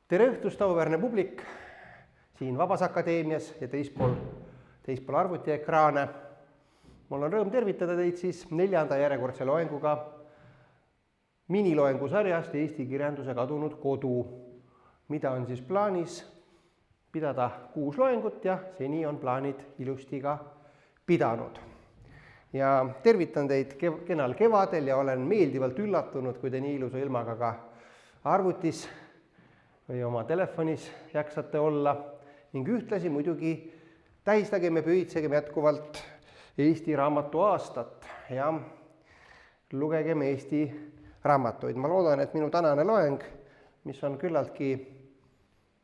Tere õhtust, auväärne publik siin Vabas Akadeemias ja teispool arvutiekraane. Mul on rõõm tervitada teid siis 4. järjekordse loenguga miniloengusarjast Eesti kirjanduse kadunud kodu, mida on siis plaanis pidada 6 loengut ja seni on plaanid ilusti ka pidanud. Ja tervitan teid kenal kevadel ja olen meeldivalt üllatunud, kui te nii ilusa ilmaga ka arvutis või oma telefonis jaksate olla ning ühtlasi muidugi tähistagem ja pühitsegem jätkuvalt Eesti raamatu aastat ja lugegem Eesti raamatuid. Ma loodan, et minu tänane loeng, mis on küllaltki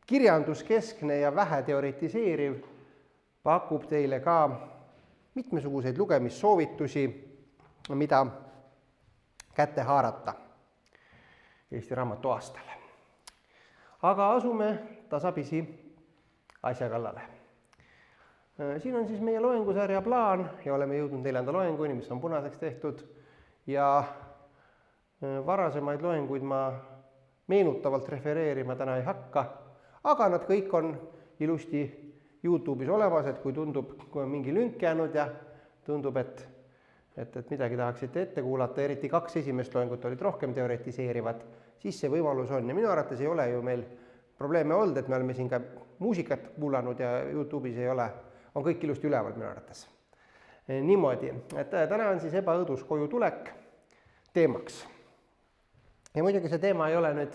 kirjanduskeskne ja vähe teoritiseeriv, pakub teile ka mitmesuguseid lugemissoovitusi, mida kätte haarata Eesti raamatu aastale. Aga asume tasapisi asja kallale. Siin on siis meie loengusarja plaan ja oleme jõudnud 4. loenguni, mis on punaseks tehtud. Ja varasemaid loenguid ma meenutavalt refereerima täna ei hakka, aga nad kõik on ilusti YouTube'is olemas, et kui tundub, kui on mingi lünk jäänud ja tundub, et midagi tahaksite ette kuulata, eriti 2 esimest loengut olid rohkem teoretiseerivad, siis see võimalus on. Ja minu arvates ei ole ju meil probleeme olnud, et me oleme siin ka muusikat kuulanud ja YouTube'is ei ole, on kõik ilusti üleval minu arvates. Niimoodi, et täna on siis ebaõdus koju tulek teemaks. Ja muidugi see teema ei ole nüüd,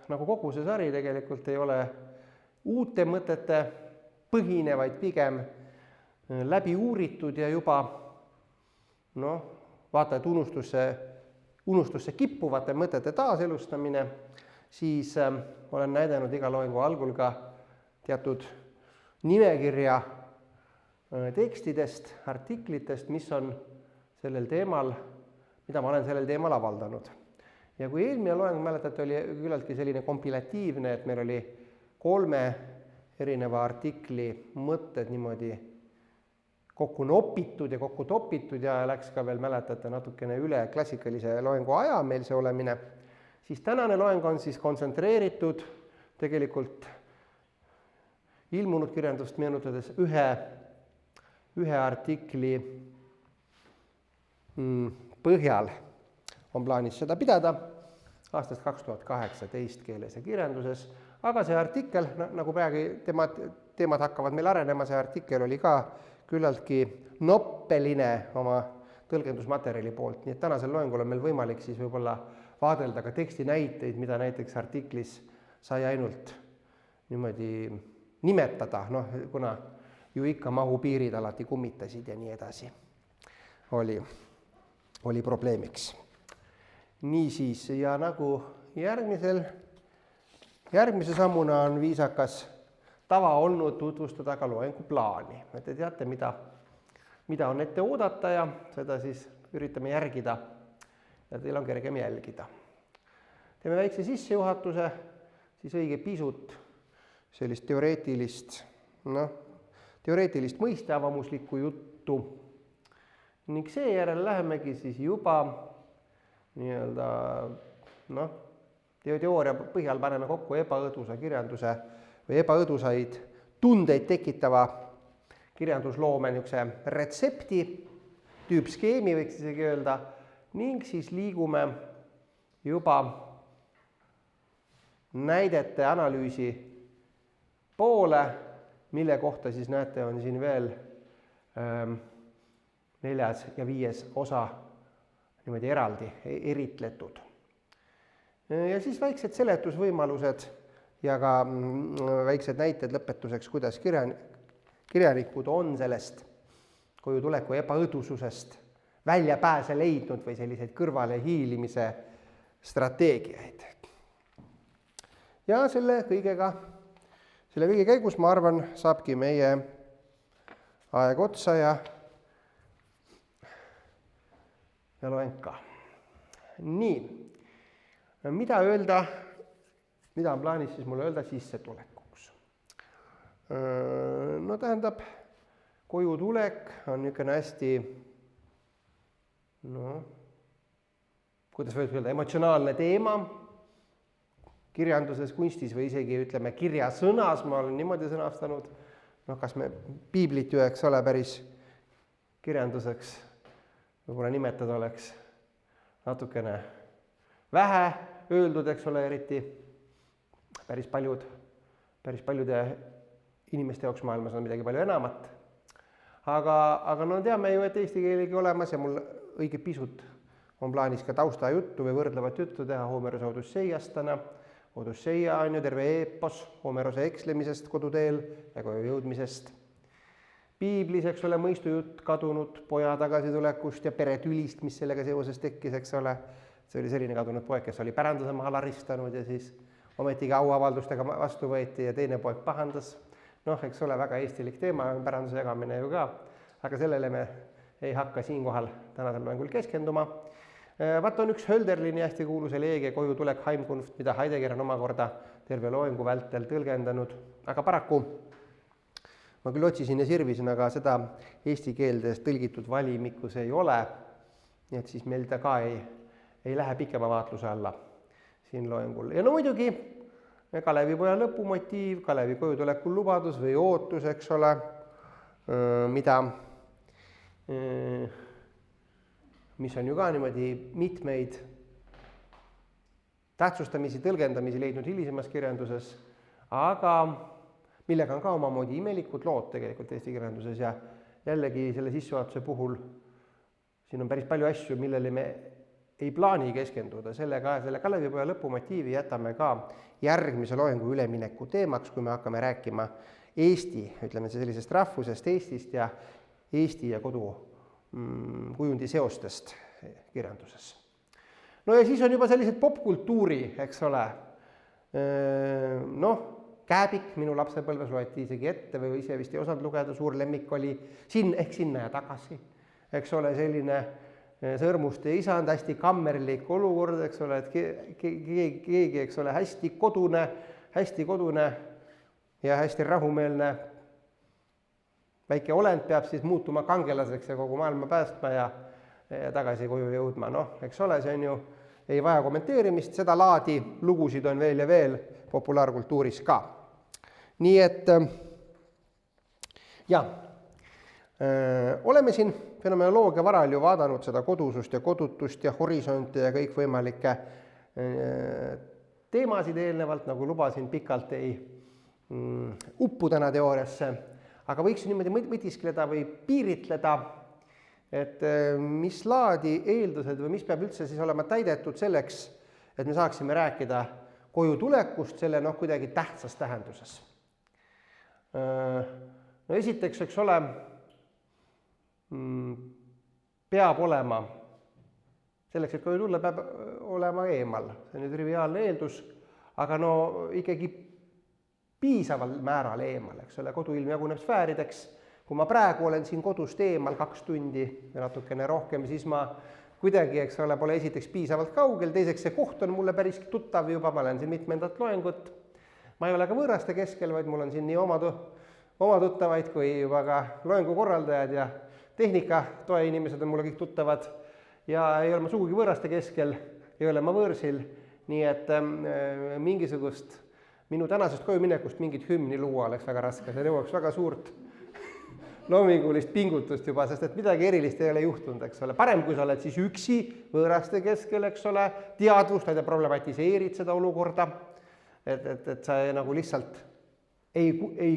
nagu kogu see sari tegelikult ei ole uute mõtete põhine, vaid pigem läbi uuritud ja juba vaata, et unustusse kippuvate mõtete taaselustamine, siis olen näidanud iga loengu algul ka teatud nimekirja tekstidest, artiklitest, mis on sellel teemal, mida ma olen sellel teemal avaldanud. Ja kui eelmine loeng, mäletate, oli küllaltki selline kompilatiivne, et meil oli 3 erineva artikli mõtted niimoodi kokku nopitud ja kokku topitud ja läks ka veel, mäletate, natukene üle klassikalise loengu aja meil see olemine, siis tänane loeng on siis kontsentreeritud tegelikult ilmunud kirjandust meenutades ühe artikli põhjal on plaanis seda pidada aastast 2018 keeles ja kirjanduses, aga see artikkel, nagu praegu teemad hakkavad meil arenema, see artikkel oli ka küllaltki noppeline oma tõlgendusmaterjali poolt, nii et tänasel loengul on meil võimalik siis võib-olla vaadelda ka tekstinäiteid, mida näiteks artiklis sai ainult niimoodi nimetada, kuna ju ikka mahupiirid alati kummitasid ja nii edasi oli probleemiks. Niisiis, ja nagu järgmise sammuna on viisakas tava olnud tutvustada ka loengu plaani. Te teate, mida on ette oodata ja seda siis üritame järgida ja teil on kergem jälgida. Teeme väikse sissejuhatuse, siis õige pisut sellist teoreetilist mõisteavamuslikku juttu ning seejärel lähemegi siis juba teooria põhjal paneme kokku ebaõdusa kirjanduse või ebaõdusaid tundeid tekitava kirjandusloome niisuguse retsepti, tüüpskeemi võiks isegi öelda, ning siis liigume juba näidete analüüsi poole, mille kohta siis näete, on siin veel 4. ja 5. osa niimoodi eraldi eritletud. Ja siis väiksed seletusvõimalused ja ka väiksed näited lõpetuseks, kuidas kirjanikud on sellest kojutuleku ebaõdususest väljapääse leidnud või selliseid kõrvale hiilimise strateegiaid. Ja selle kõige käigus, ma arvan, saabki meie aeg otsa ja loeng ka. Nii, mida on plaanis siis mulle öelda sissetulekuks? Tähendab, kojutulek on niisugune hästi, kuidas võib öelda, emotsionaalne teema, kirjanduses, kunstis või isegi ütleme kirjasõnas, ma olen niimoodi sõnastanud, noh, kas me piiblit ju, eks ole, päris kirjanduseks võib-olla nimetada oleks natukene vähe öeldud, eks ole, eriti päris paljude inimeste jaoks maailmas on midagi palju enamat. Aga no teame ju, et eesti keelegi olemas ja mul õige pisut on plaanis ka taustajuttu või võrdlevat juttu teha Homerose Odusseiast täna. Odusseia on ju terve eepos Homerose ekslemisest koduteel ja koju jõudmisest. Piiblis, eks ole, mõistujutt kadunud poja tagasitulekust ja peretülist, mis sellega seoses tekkis, eks ole. See oli selline kadunud poeg, kes oli päranduse maha laristanud ja siis ometigi auavaldustega vastu võeti ja teine poeg pahandas. Noh, eks ole, väga eestilik teema, päranduse jagamine ju ka, aga sellele me ei hakka siinkohal tänasel loengul keskenduma. Vaat on üks Hölderlini hästi kuulus eleegia koju tulek Heimkunft, mida Heidegger on omakorda terve loengu vältel tõlgendanud, aga paraku ma küll otsisin ja sirvisin, aga seda eesti keeldes tõlgitud valimikus ei ole, nii et siis meil ta ka ei lähe pikema vaatluse alla siin loengul. Ja no muidugi Kalevipoja lõpumotiiv, Kalevi kojutuleku lubadus või ootus, eks ole, mis on ju ka niimoodi mitmeid tähtsustamisi, tõlgendamisi leidnud hilisemas kirjanduses, aga millega on ka omamoodi imelikud lood tegelikult eesti kirjanduses ja jällegi selle sissejuhatuse puhul siin on päris palju asju, millele me ei plaani keskenduda. Selle Kalevipoja lõpumotiivi jätame ka järgmise loengu ülemineku teemaks, kui me hakkame rääkima Eesti, ütleme sellisest rahvusest Eestist ja Eesti ja kodukujundi seostest kirjanduses. No ja siis on juba sellised popkultuuri, eks ole, noh, Kääbik minu lapsepõlves loeti isegi ette või ise vist ei osanud lugeda, suur lemmik oli Sinna ja tagasi, eks ole, selline Sõrmuste isand, hästi kammerlik olukord, eks ole, et keegi, eks ole, hästi kodune ja hästi rahumeelne väike olend peab siis muutuma kangelaseks ja kogu maailma päästma ja tagasi koju jõudma. Noh, eks ole, see on ju, ei vaja kommenteerimist, seda laadi lugusid on veel ja veel populaarkultuuris ka. Nii et oleme siin fenomenoloogia varal ju vaadanud seda kodusust ja kodutust ja horisonte ja kõikvõimalikke teemasid eelnevalt, nagu lubasin, pikalt ei uppu täna teooriasse, aga võiks niimoodi mõtiskleda või piiritleda, et mis laadi eeldused või mis peab üldse siis olema täidetud selleks, et me saaksime rääkida koju tulekust selle kuidagi tähtsas tähenduses. No esiteks, eks ole, peab olema, selleks, et koju tulla, peab olema eemal. See on ju triviaalne eeldus, aga no ikkagi piisaval määral eemal, eks ole, koduilm jaguneb sfäärideks. Kui ma praegu olen siin kodust eemal 2 tundi ja natukene rohkem, siis ma kuidagi, eks ole, pole esiteks piisavalt kaugel, teiseks see koht on mulle päris tuttav juba, ma olen siin mitmendat loengut. Ma ei ole ka võõraste keskel, vaid mul on siin nii oma tuttavaid kui juba ka loengu korraldajad ja tehnikatoe inimesed on mulle kõik tuttavad ja ei ole ma sugugi võõraste keskel, ei ole ma võõrsil, nii et mingisugust minu tänasest koju minekust mingit hümni luua oleks väga raske, see nõuaks väga suurt loomingulist pingutust juba, sest et midagi erilist ei ole juhtunud, eks ole. Parem, kui sa oled siis üksi võõraste keskel, eks ole, teadvustad ja problematiseerid seda olukorda, et sa nagu lihtsalt ei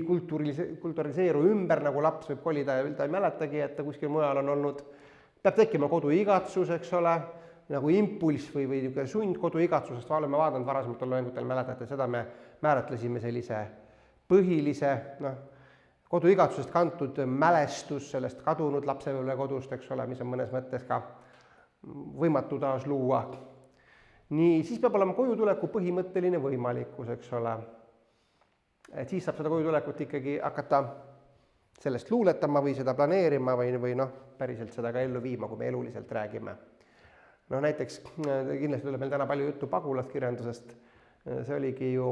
kulturaliseeru ümber, nagu laps võib kolida ja ta ei mäletagi, et ta kuskil mujal on olnud. Peab tekkima koduigatsus, eks ole, nagu impulss või sund koduigatsusest, oleme vaadanud varasematel loengutel, mäletate, seda me määratlesime sellise põhilise, koduigatsusest kantud mälestus sellest kadunud lapsepõlve kodust, eks ole, mis on mõnes mõttes ka võimatu taas luua. Nii, siis peab olema kojutuleku põhimõtteline võimalikkus, eks ole. Et siis saab seda kojutulekut ikkagi hakata sellest luuletama või seda planeerima või päriselt seda ka ellu viima, kui me eluliselt räägime. Näiteks kindlasti tuleb meil täna palju juttu pagulaskirjandusest, see oligi ju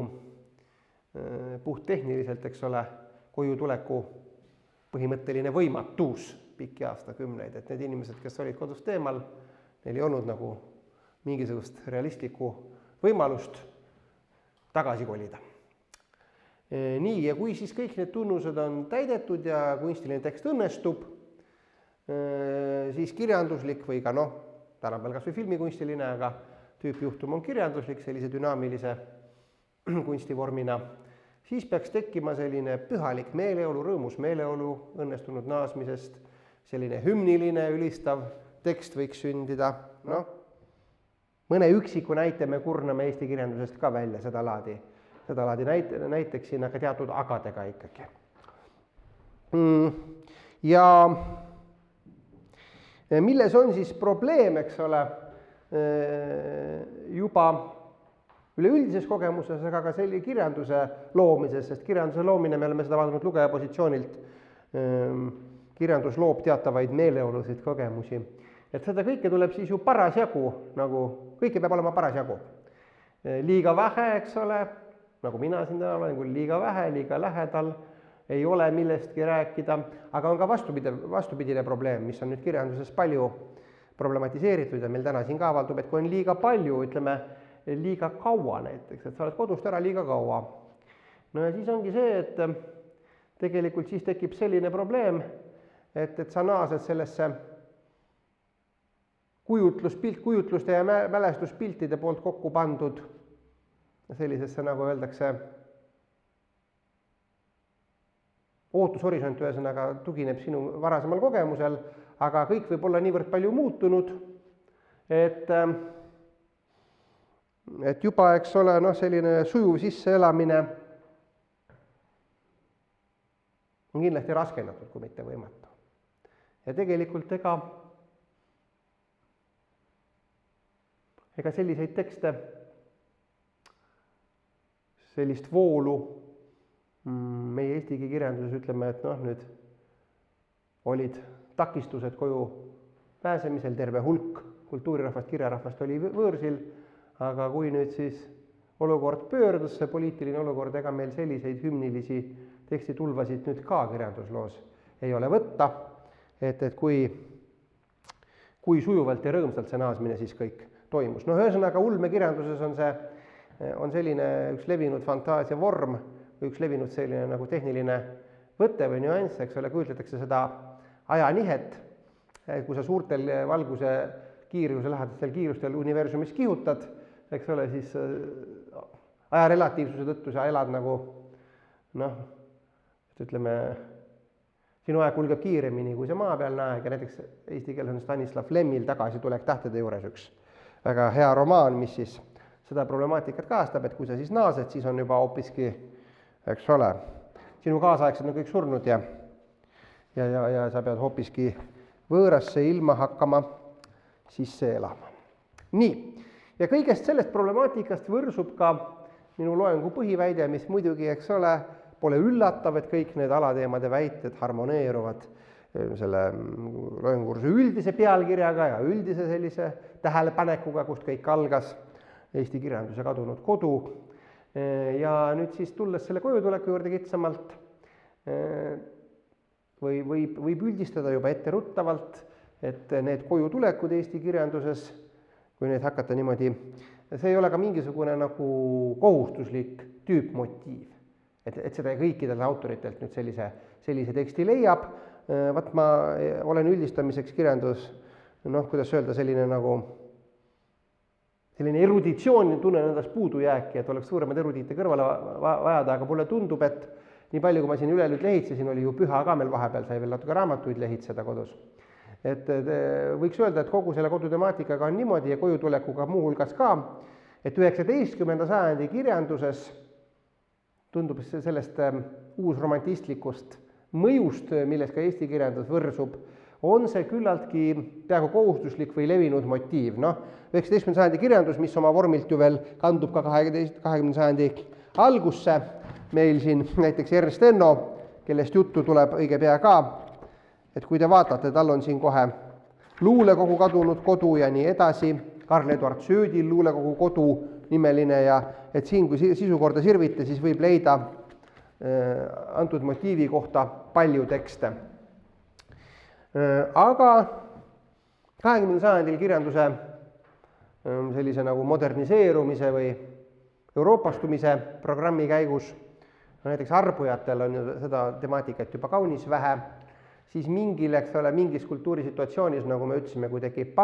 puhttehniliselt, eks ole, kojutuleku põhimõtteline võimatus pikki aastakümneid, et need inimesed, kes olid kodust eemal, neil ei olnud nagu mingisugust realistlikku võimalust tagasi kolida. Nii, ja kui siis kõik need tunnused on täidetud ja kunstiline tekst õnnestub, siis kirjanduslik või ka tänapäeval kas või filmikunstiline, aga tüüpjuhtum on kirjanduslik sellise dünaamilise kunstivormina, siis peaks tekkima selline pühalik meeleolu, rõõmus meeleolu õnnestunud naasmisest, selline hümniline ülistav tekst võiks sündida. Mõne üksiku näite me kurname Eesti kirjandusest ka välja sedalaadi näiteksin, aga teatud agadega ikkagi. Ja milles on siis probleem, eks ole, juba üleüldises kogemuses, aga ka selline kirjanduse loomises, sest kirjanduse loomine, me oleme seda vaadanud lugeja positsioonilt, kirjandus loob teatavaid meeleolusid, kogemusi. Et seda kõike tuleb siis ju parasjagu, kõike peab olema parasjagu. Liiga vähe, eks ole, nagu mina siin täna olen, kui liiga vähe, liiga lähedal, ei ole millestki rääkida, aga on ka vastupidine probleem, mis on nüüd kirjanduses palju problematiseeritud ja meil täna siin ka avaldub, et kui on liiga palju, ütleme, liiga kaua näiteks, et sa oled kodust ära liiga kaua. Ja siis ongi see, et tegelikult siis tekib selline probleem, et sa naased sellesse kujutluste ja mälestuspiltide poolt kokku pandud sellisesse, nagu öeldakse, ootushorisont ühesõnaga tugineb sinu varasemal kogemusel, aga kõik võib olla niivõrd palju muutunud, et juba, eks ole, selline sujuv sisseelamine on kindlasti raskendatud, kui mitte võimatu. Ja tegelikult ega selliseid tekste, sellist voolu meie eestikeelse kirjanduses ütleme, et nüüd olid takistused koju pääsemisel, terve hulk kultuurirahvast, kirjarahvast oli võõrsil, aga kui nüüd siis olukord pöördus, see poliitiline olukord, ega meil selliseid hümnilisi tekstitulvasid nüüd ka kirjandusloos ei ole võtta, et kui sujuvalt ja rõõmsalt see naasmine siis kõik toimus. Ühesõnaga ulmekirjanduses on selline üks levinud fantaasia vorm, üks levinud selline nagu tehniline võte või nüanss, eks ole, kujutletakse seda ajanihet, kui sa suurtel valguse kiiruse lähedastel kiirustel universumis kihutad, eks ole, siis aja relatiivsuse tõttu sa elad nagu, ütleme, sinu aeg kulgeb kiiremini kui see maa pealne aeg ja näiteks eesti keeles on Stanislav Lemil Tagasitulek tähtede juures üks väga hea romaan, mis siis seda problemaatikat kajastab, et kui sa siis naased, siis on juba hoopiski, eks ole, sinu kaasaegsed on kõik surnud ja sa pead hoopiski võõrasse ilma hakkama sisse elama. Nii, ja kõigest sellest problemaatikast võrsub ka minu loengu põhiväide, mis muidugi, eks ole, pole üllatav, et kõik need alateemade väited harmoneeruvad selle loengukursuse üldise pealkirjaga ja üldise sellise tähelepanekuga, kust kõik algas, Eesti kirjanduse kadunud kodu. Ja nüüd siis tulles selle kojutuleku juurde kitsamalt, võib üldistada juba etteruttavalt, et need kojutulekud Eesti kirjanduses, kui neid hakata niimoodi, see ei ole ka mingisugune nagu kohustuslik tüüpmotiiv, et seda kõikidelt autoritelt nüüd sellise teksti leiab. Vaat ma olen üldistamiseks kirjandus, kuidas öelda, selline eruditsioon tunnen endast puudujääki, et oleks suuremad erudiite kõrvale vajada, aga mulle tundub, et nii palju, kui ma siin üle nüüd lehitsesin, oli ju püha ka meil vahepeal, sai veel natuke raamatuid lehitseda kodus. Et võiks öelda, et kogu selle kodutemaatikaga on niimoodi ja kojutulekuga muuhulgas ka, et 19. sajandi kirjanduses tundub sellest uusromantistlikust mõjust, milles ka Eesti kirjandus võrsub, on see küllaltki peaaegu kohustuslik või levinud motiiv. 19. sajandi kirjandus, mis oma vormilt ju veel kandub ka 20. sajandi algusse, meil siin näiteks Ernst Enno, kellest juttu tuleb õige pea ka, et kui te vaatate, tal on siin kohe luulekogu kadunud kodu ja nii edasi, Karl-Eduard Söödil luulekogu kodu nimeline ja et siin, kui sisukorda sirvite, siis võib leida antud motiivi kohta palju tekste. Aga 20. sajandil kirjanduse sellise nagu moderniseerumise või euroopastumise programmi käigus, näiteks arbujatel on ju seda temaatikat juba kaunis vähe, siis mingil, eks ole, mingis kultuurisituatsioonis, nagu me ütlesime, kui tekib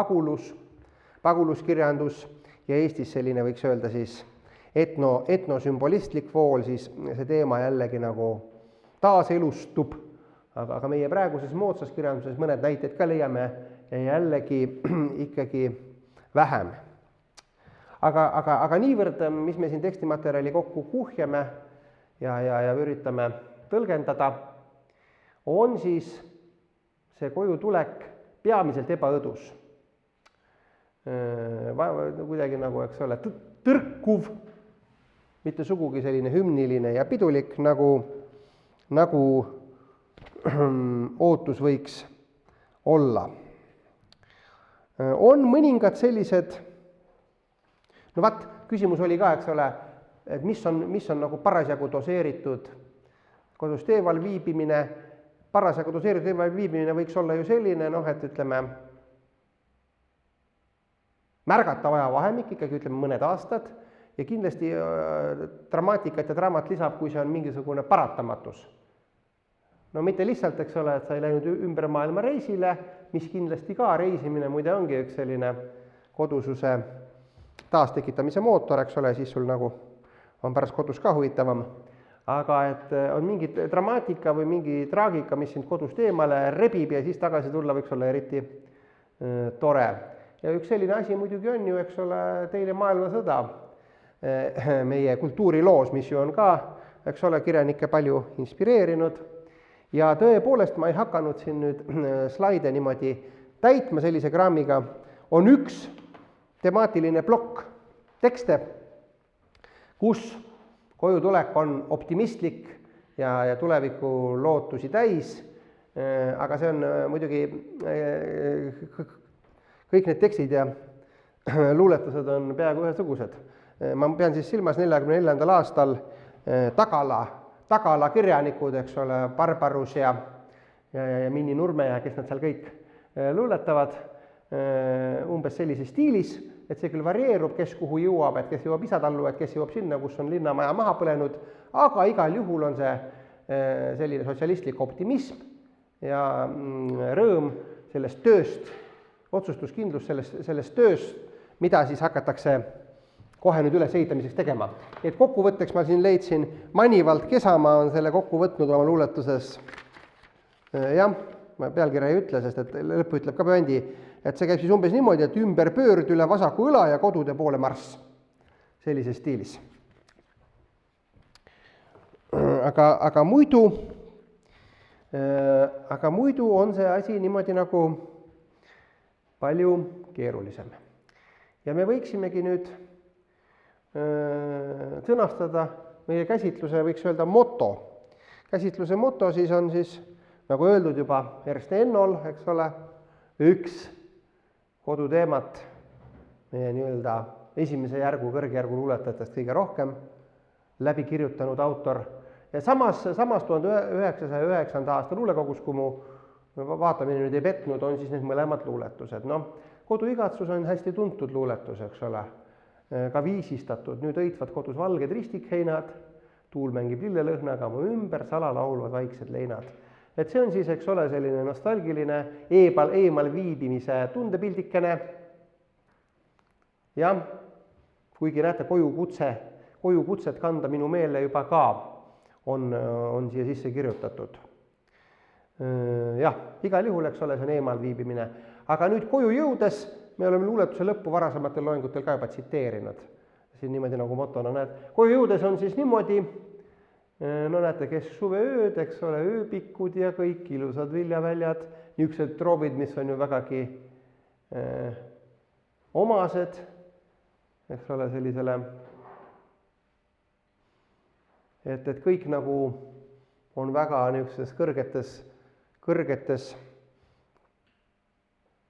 paguluskirjandus ja Eestis selline, võiks öelda siis, etnosümbolistlik pool, siis see teema jällegi nagu taaselustub, aga meie praeguses moodsas kirjanduses mõned näited ka leiame jällegi ikkagi vähem. Aga niivõrd, mis me siin tekstimaterjali kokku kuhjame ja üritame tõlgendada, on siis see koju tulek peamiselt ebaõdus. Kuidagi nagu, eks ole, tõrkuv, mitte sugugi selline hümniline ja pidulik, nagu ootus võiks olla. On mõningad sellised, no vaat, küsimus oli ka, eks ole, et mis on nagu parasjagu doseeritud kodus teeval viibimine. Parasjagu doseeritud teeval viibimine võiks olla ju selline, et ütleme, märgatav ajavahemik, ikkagi ütleme mõned aastad, ja kindlasti dramaatikat ja draamat lisab, kui see on mingisugune paratamatus. No mitte lihtsalt, eks ole, et sa ei läinud ümber maailma reisile, mis kindlasti ka reisimine muide ongi üks selline kodususe taastekitamise mootor, eks ole, siis sul nagu on pärast kodus ka huvitavam. Aga et on mingi dramaatika või mingi traagika, mis sind kodust eemale rebib ja siis tagasi tulla võiks olla eriti tore. Ja üks selline asi muidugi on ju, eks ole, teine maailmasõda meie kultuuriloos, mis ju on ka, eks ole, kirjanikke palju inspireerinud. Ja tõepoolest ma ei hakanud siin nüüd slaide niimoodi täitma sellise kraamiga. On üks temaatiline plokk tekste, kus kojutulek on optimistlik ja tuleviku lootusi täis, aga see on muidugi, kõik need tekstid ja luuletused on peaaegu ühesugused. Ma pean siis silmas 1944. aastal Tagala kirjanikud, eks ole, Barbarus ja Minni Nurme ja kes nad seal kõik luuletavad umbes sellises stiilis, et see küll varieerub, kes kuhu jõuab, et kes jõuab isatallu, et kes jõuab sinna, kus on linnamaja maha põlenud, aga igal juhul on see selline sotsialistlik optimism ja rõõm sellest tööst, otsustuskindlus sellest tööst, mida siis hakatakse kohe nüüd ülesehitamiseks tegema. Et kokkuvõtteks ma siin leidsin, Manivald Kesamaa on selle kokku võtnud oma luuletuses, jah, ma pealkirja ei ütle, sest et lõppu ütleb ka bändi, et see käib siis umbes niimoodi, et ümber pöörd üle vasaku õla ja kodude poole marss. Sellises stiilis. Aga muidu on see asi niimoodi nagu palju keerulisem. Ja me võiksimegi nüüd sõnastada meie käsitluse, võiks öelda, moto. Käsitluse moto siis on siis, nagu öeldud juba Ernst Ennol, eks ole, üks koduteemat meie nii-öelda esimese järgu, kõrgjärgu luuletajatest kõige rohkem läbi kirjutanud autor. Ja samas 1909. aasta luulekogus, kui mu vaatamine nüüd ei petnud, on siis need mõlemad luuletused. Koduigatsus on hästi tuntud luuletus, eks ole, ka viisistatud, nüüd õitvad kodus valged ristikheinad, tuul mängib lillelõhnaga mu ümber, salalaulvad vaiksed leinad. Et see on siis, eks ole, selline nostalgiline eemal viibimise tundepildikene. Jah, kuigi näete, kojukutset kanda minu meele juba ka on siia sisse kirjutatud. Jah, igal juhul, eks ole, see on eemal viibimine. Aga nüüd koju jõudes me oleme luuletuse lõppu varasematel loengutel ka juba tsiteerinud. Siin niimoodi nagu motona näed. Koju jõudes on siis niimoodi, no näete, kesksuveööd, eks ole, ööpikud ja kõik ilusad viljaväljad, niisugused troobid, mis on ju vägagi omased, eks ole, sellisele, et kõik nagu on väga niisugustes kõrgetes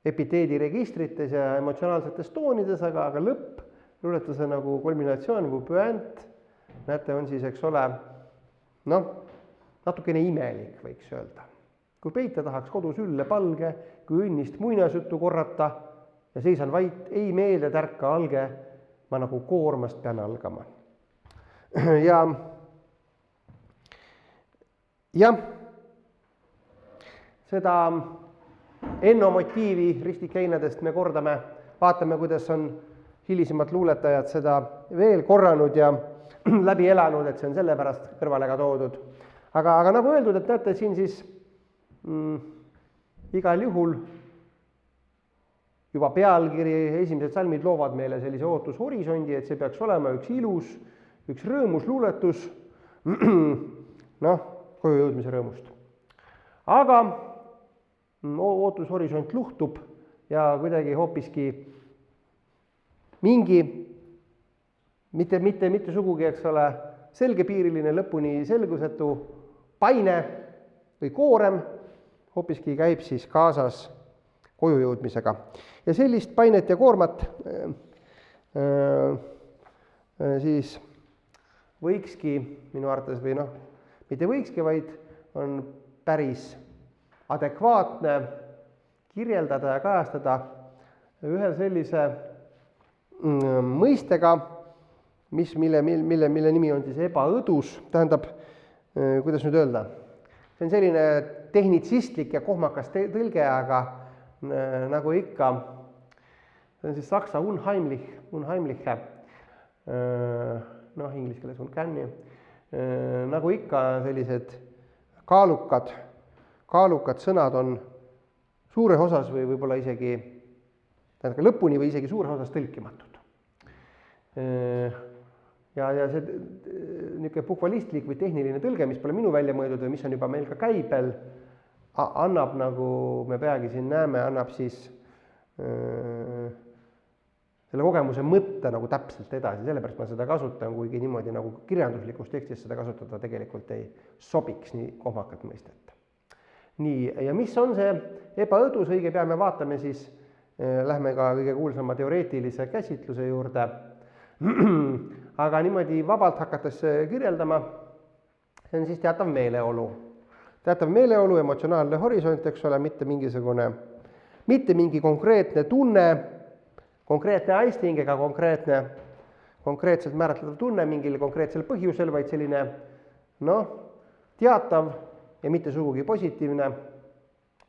epiteediregistrites ja emotsionaalsetes toonides, aga lõpp, luuletuse nagu kulminatsioon või püent, näete, on siis, eks ole, natukene imelik, võiks öelda. Kui peita tahaks kodus ülle palge, kui õnnist muinasjuttu korrata ja seisan vait, ei meelde tärka alge, ma nagu koormast pean algama. ja jah, seda Enno motiivi ristikeinadest me kordame, vaatame, kuidas on hilisemad luuletajad seda veel korranud ja läbi elanud, et see on sellepärast kõrvale ka toodud. Aga nagu öeldud, et näete siin siis igal juhul juba pealkiri, esimesed salmid loovad meile sellise ootushorisondi, et see peaks olema üks ilus, üks rõõmus luuletus, noh, koju jõudmise rõõmust. Aga ootushorisont luhtub ja kuidagi hoopiski mingi, mitte sugugi, eks ole, selgepiiriline lõpuni selgusetu paine või koorem hoopiski käib siis kaasas koju jõudmisega. Ja sellist painet ja koormat siis võikski minu arvates või noh, mitte võikski, vaid on päris adekvaatne kirjeldada ja kajastada ühe sellise mõistega, mille nimi on siis ebaõdus, tähendab, kuidas nüüd öelda, see on selline tehnitsistlik ja kohmakas tõlge, aga nagu ikka, see on siis saksa unheimliche, noh, inglise keeles uncanny, nagu ikka sellised kaalukad sõnad on suures osas või võib-olla isegi lõpuni või isegi suures osas tõlkimatud. Ja see niisugune bukvalistlik või tehniline tõlge, mis pole minu välja mõeldud või mis on juba meil ka käibel, annab, nagu me peagi siin näeme, annab siis selle kogemuse mõtte nagu täpselt edasi, sellepärast ma seda kasutan, kuigi niimoodi nagu kirjanduslikus tekstis seda kasutada tegelikult ei sobiks nii kohmakat mõistet. Nii, ja mis on see ebaõdus, õige pea me vaatame siis, lähme ka kõige kuulsama teoreetilise käsitluse juurde, aga niimoodi vabalt hakates kirjeldama, see on siis teatav meeleolu. Teatav meeleolu, emotsionaalne horisont, eks ole, mitte mingi konkreetne tunne, konkreetne aisting ega konkreetselt määratletav tunne mingil konkreetsel põhjusel, vaid selline teatav ja mitte sugugi positiivne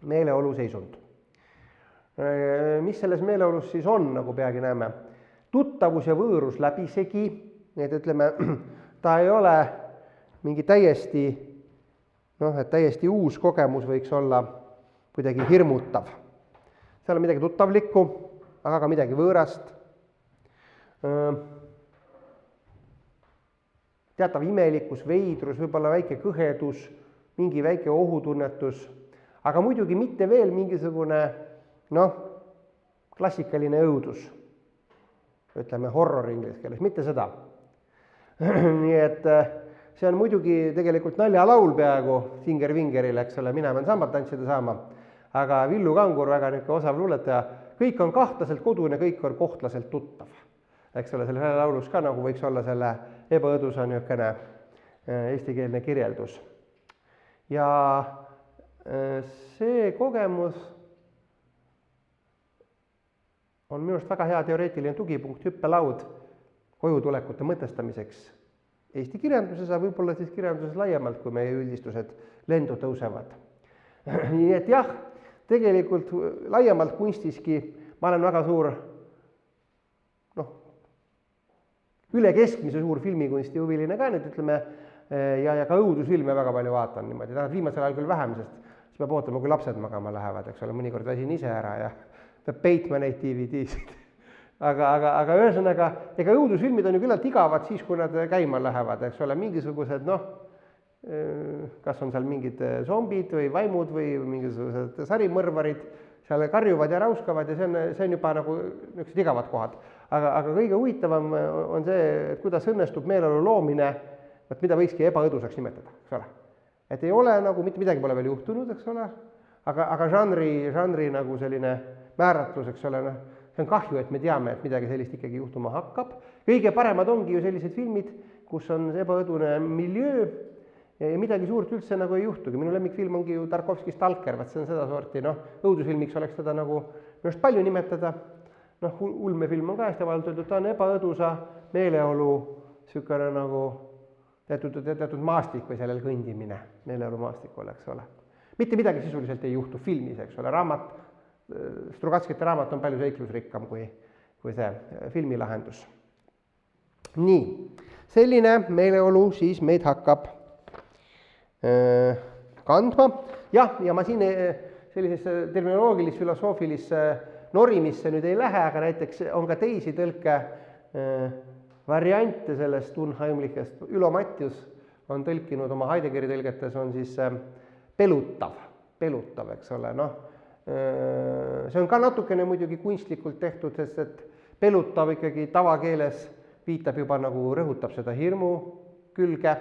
meeleolu seisund. Mis selles meeleolus siis on, nagu peagi näeme? Tuttavus ja võõrus läbisegi, et ütleme, ta ei ole mingi täiesti uus kogemus võiks olla kuidagi hirmutav. Seal on midagi tuttavlikku, aga ka midagi võõrast. Teatav imelikkus, veidrus, võib-olla väike kõhedus, mingi väike ohutunnetus, aga muidugi mitte veel mingisugune, klassikaline õudus, ütleme horror inglise keeles, mitte seda. Nii et see on muidugi tegelikult naljalaul peaaegu Singer-Vingeril, eks ole, mina pean sambat tantsida saama, aga Villu Kangur, väga niisugune osav luuletaja, kõik on kahtlaselt kodune, kõik on kohtlaselt tuttav. Eks ole, selle laulus ka nagu võiks olla selle ebaõdusa niisugune eestikeelne kirjeldus. Ja see kogemus on minu arust väga hea teoreetiline tugipunkt, hüppelaud kojutulekute mõtestamiseks Eesti kirjanduses, aga võib-olla siis kirjanduses laiemalt, kui meie üldistused lendu tõusevad. Nii et jah, tegelikult laiemalt kunstiski ma olen väga suur, üle keskmise suur filmikunsti huviline ka nüüd, ütleme, ja ka õudusfilme väga palju vaatan niimoodi, viimasel ajal küll vähem, sest siis peab ootama, kui lapsed magama lähevad, eks ole, mõnikord väsin ise ära ja peab peitma neid DVD-sid. Aga ühesõnaga, ega õudusfilmid on ju küllalt igavad siis, kui nad käima lähevad, eks ole, mingisugused, kas on seal mingid zombid või vaimud või mingisugused sarimõrvarid, seal karjuvad ja rauskavad ja see on juba nagu niisugused igavad kohad. Aga kõige huvitavam on see, et kuidas õnnestub meeleolu loomine, mida võikski ebaõdusaks nimetada, eks ole. Et ei ole nagu, mitte midagi pole veel juhtunud, eks ole, aga žanri nagu selline määratlus, eks ole, see on kahju, et me teame, et midagi sellist ikkagi juhtuma hakkab. Kõige paremad ongi ju sellised filmid, kus on ebaõdune miljöö ja midagi suurt üldse nagu ei juhtugi. Minu lemmikfilm ongi ju Tarkovski Stalker, see on seda sorti, õudusfilmiks oleks teda nagu minu arust palju nimetada. Ulmefilm on ka hästi vahelt öeldud, ta on ebaõdusa meeleolu niisugune nagu teatud maastik või sellel kõndimine, meeleolumaastikul, eks ole. Mitte midagi sisuliselt ei juhtu filmis, eks ole, Strugatskite raamat on palju seiklusrikkam kui see filmilahendus. Nii, selline meeleolu siis meid hakkab kandma. Jah, ja ma siin sellisesse terminoloogilis-filosoofilisse norimisse nüüd ei lähe, aga näiteks on ka teisi tõlke variante sellest unheimlikest. Ülo Mattius on tõlkinud oma Heideggeri tõlgetes on siis pelutav, eks ole, noh. See on ka natukene muidugi kunstlikult tehtud, sest et pelutav ikkagi tavakeeles viitab juba nagu rõhutab seda hirmu külge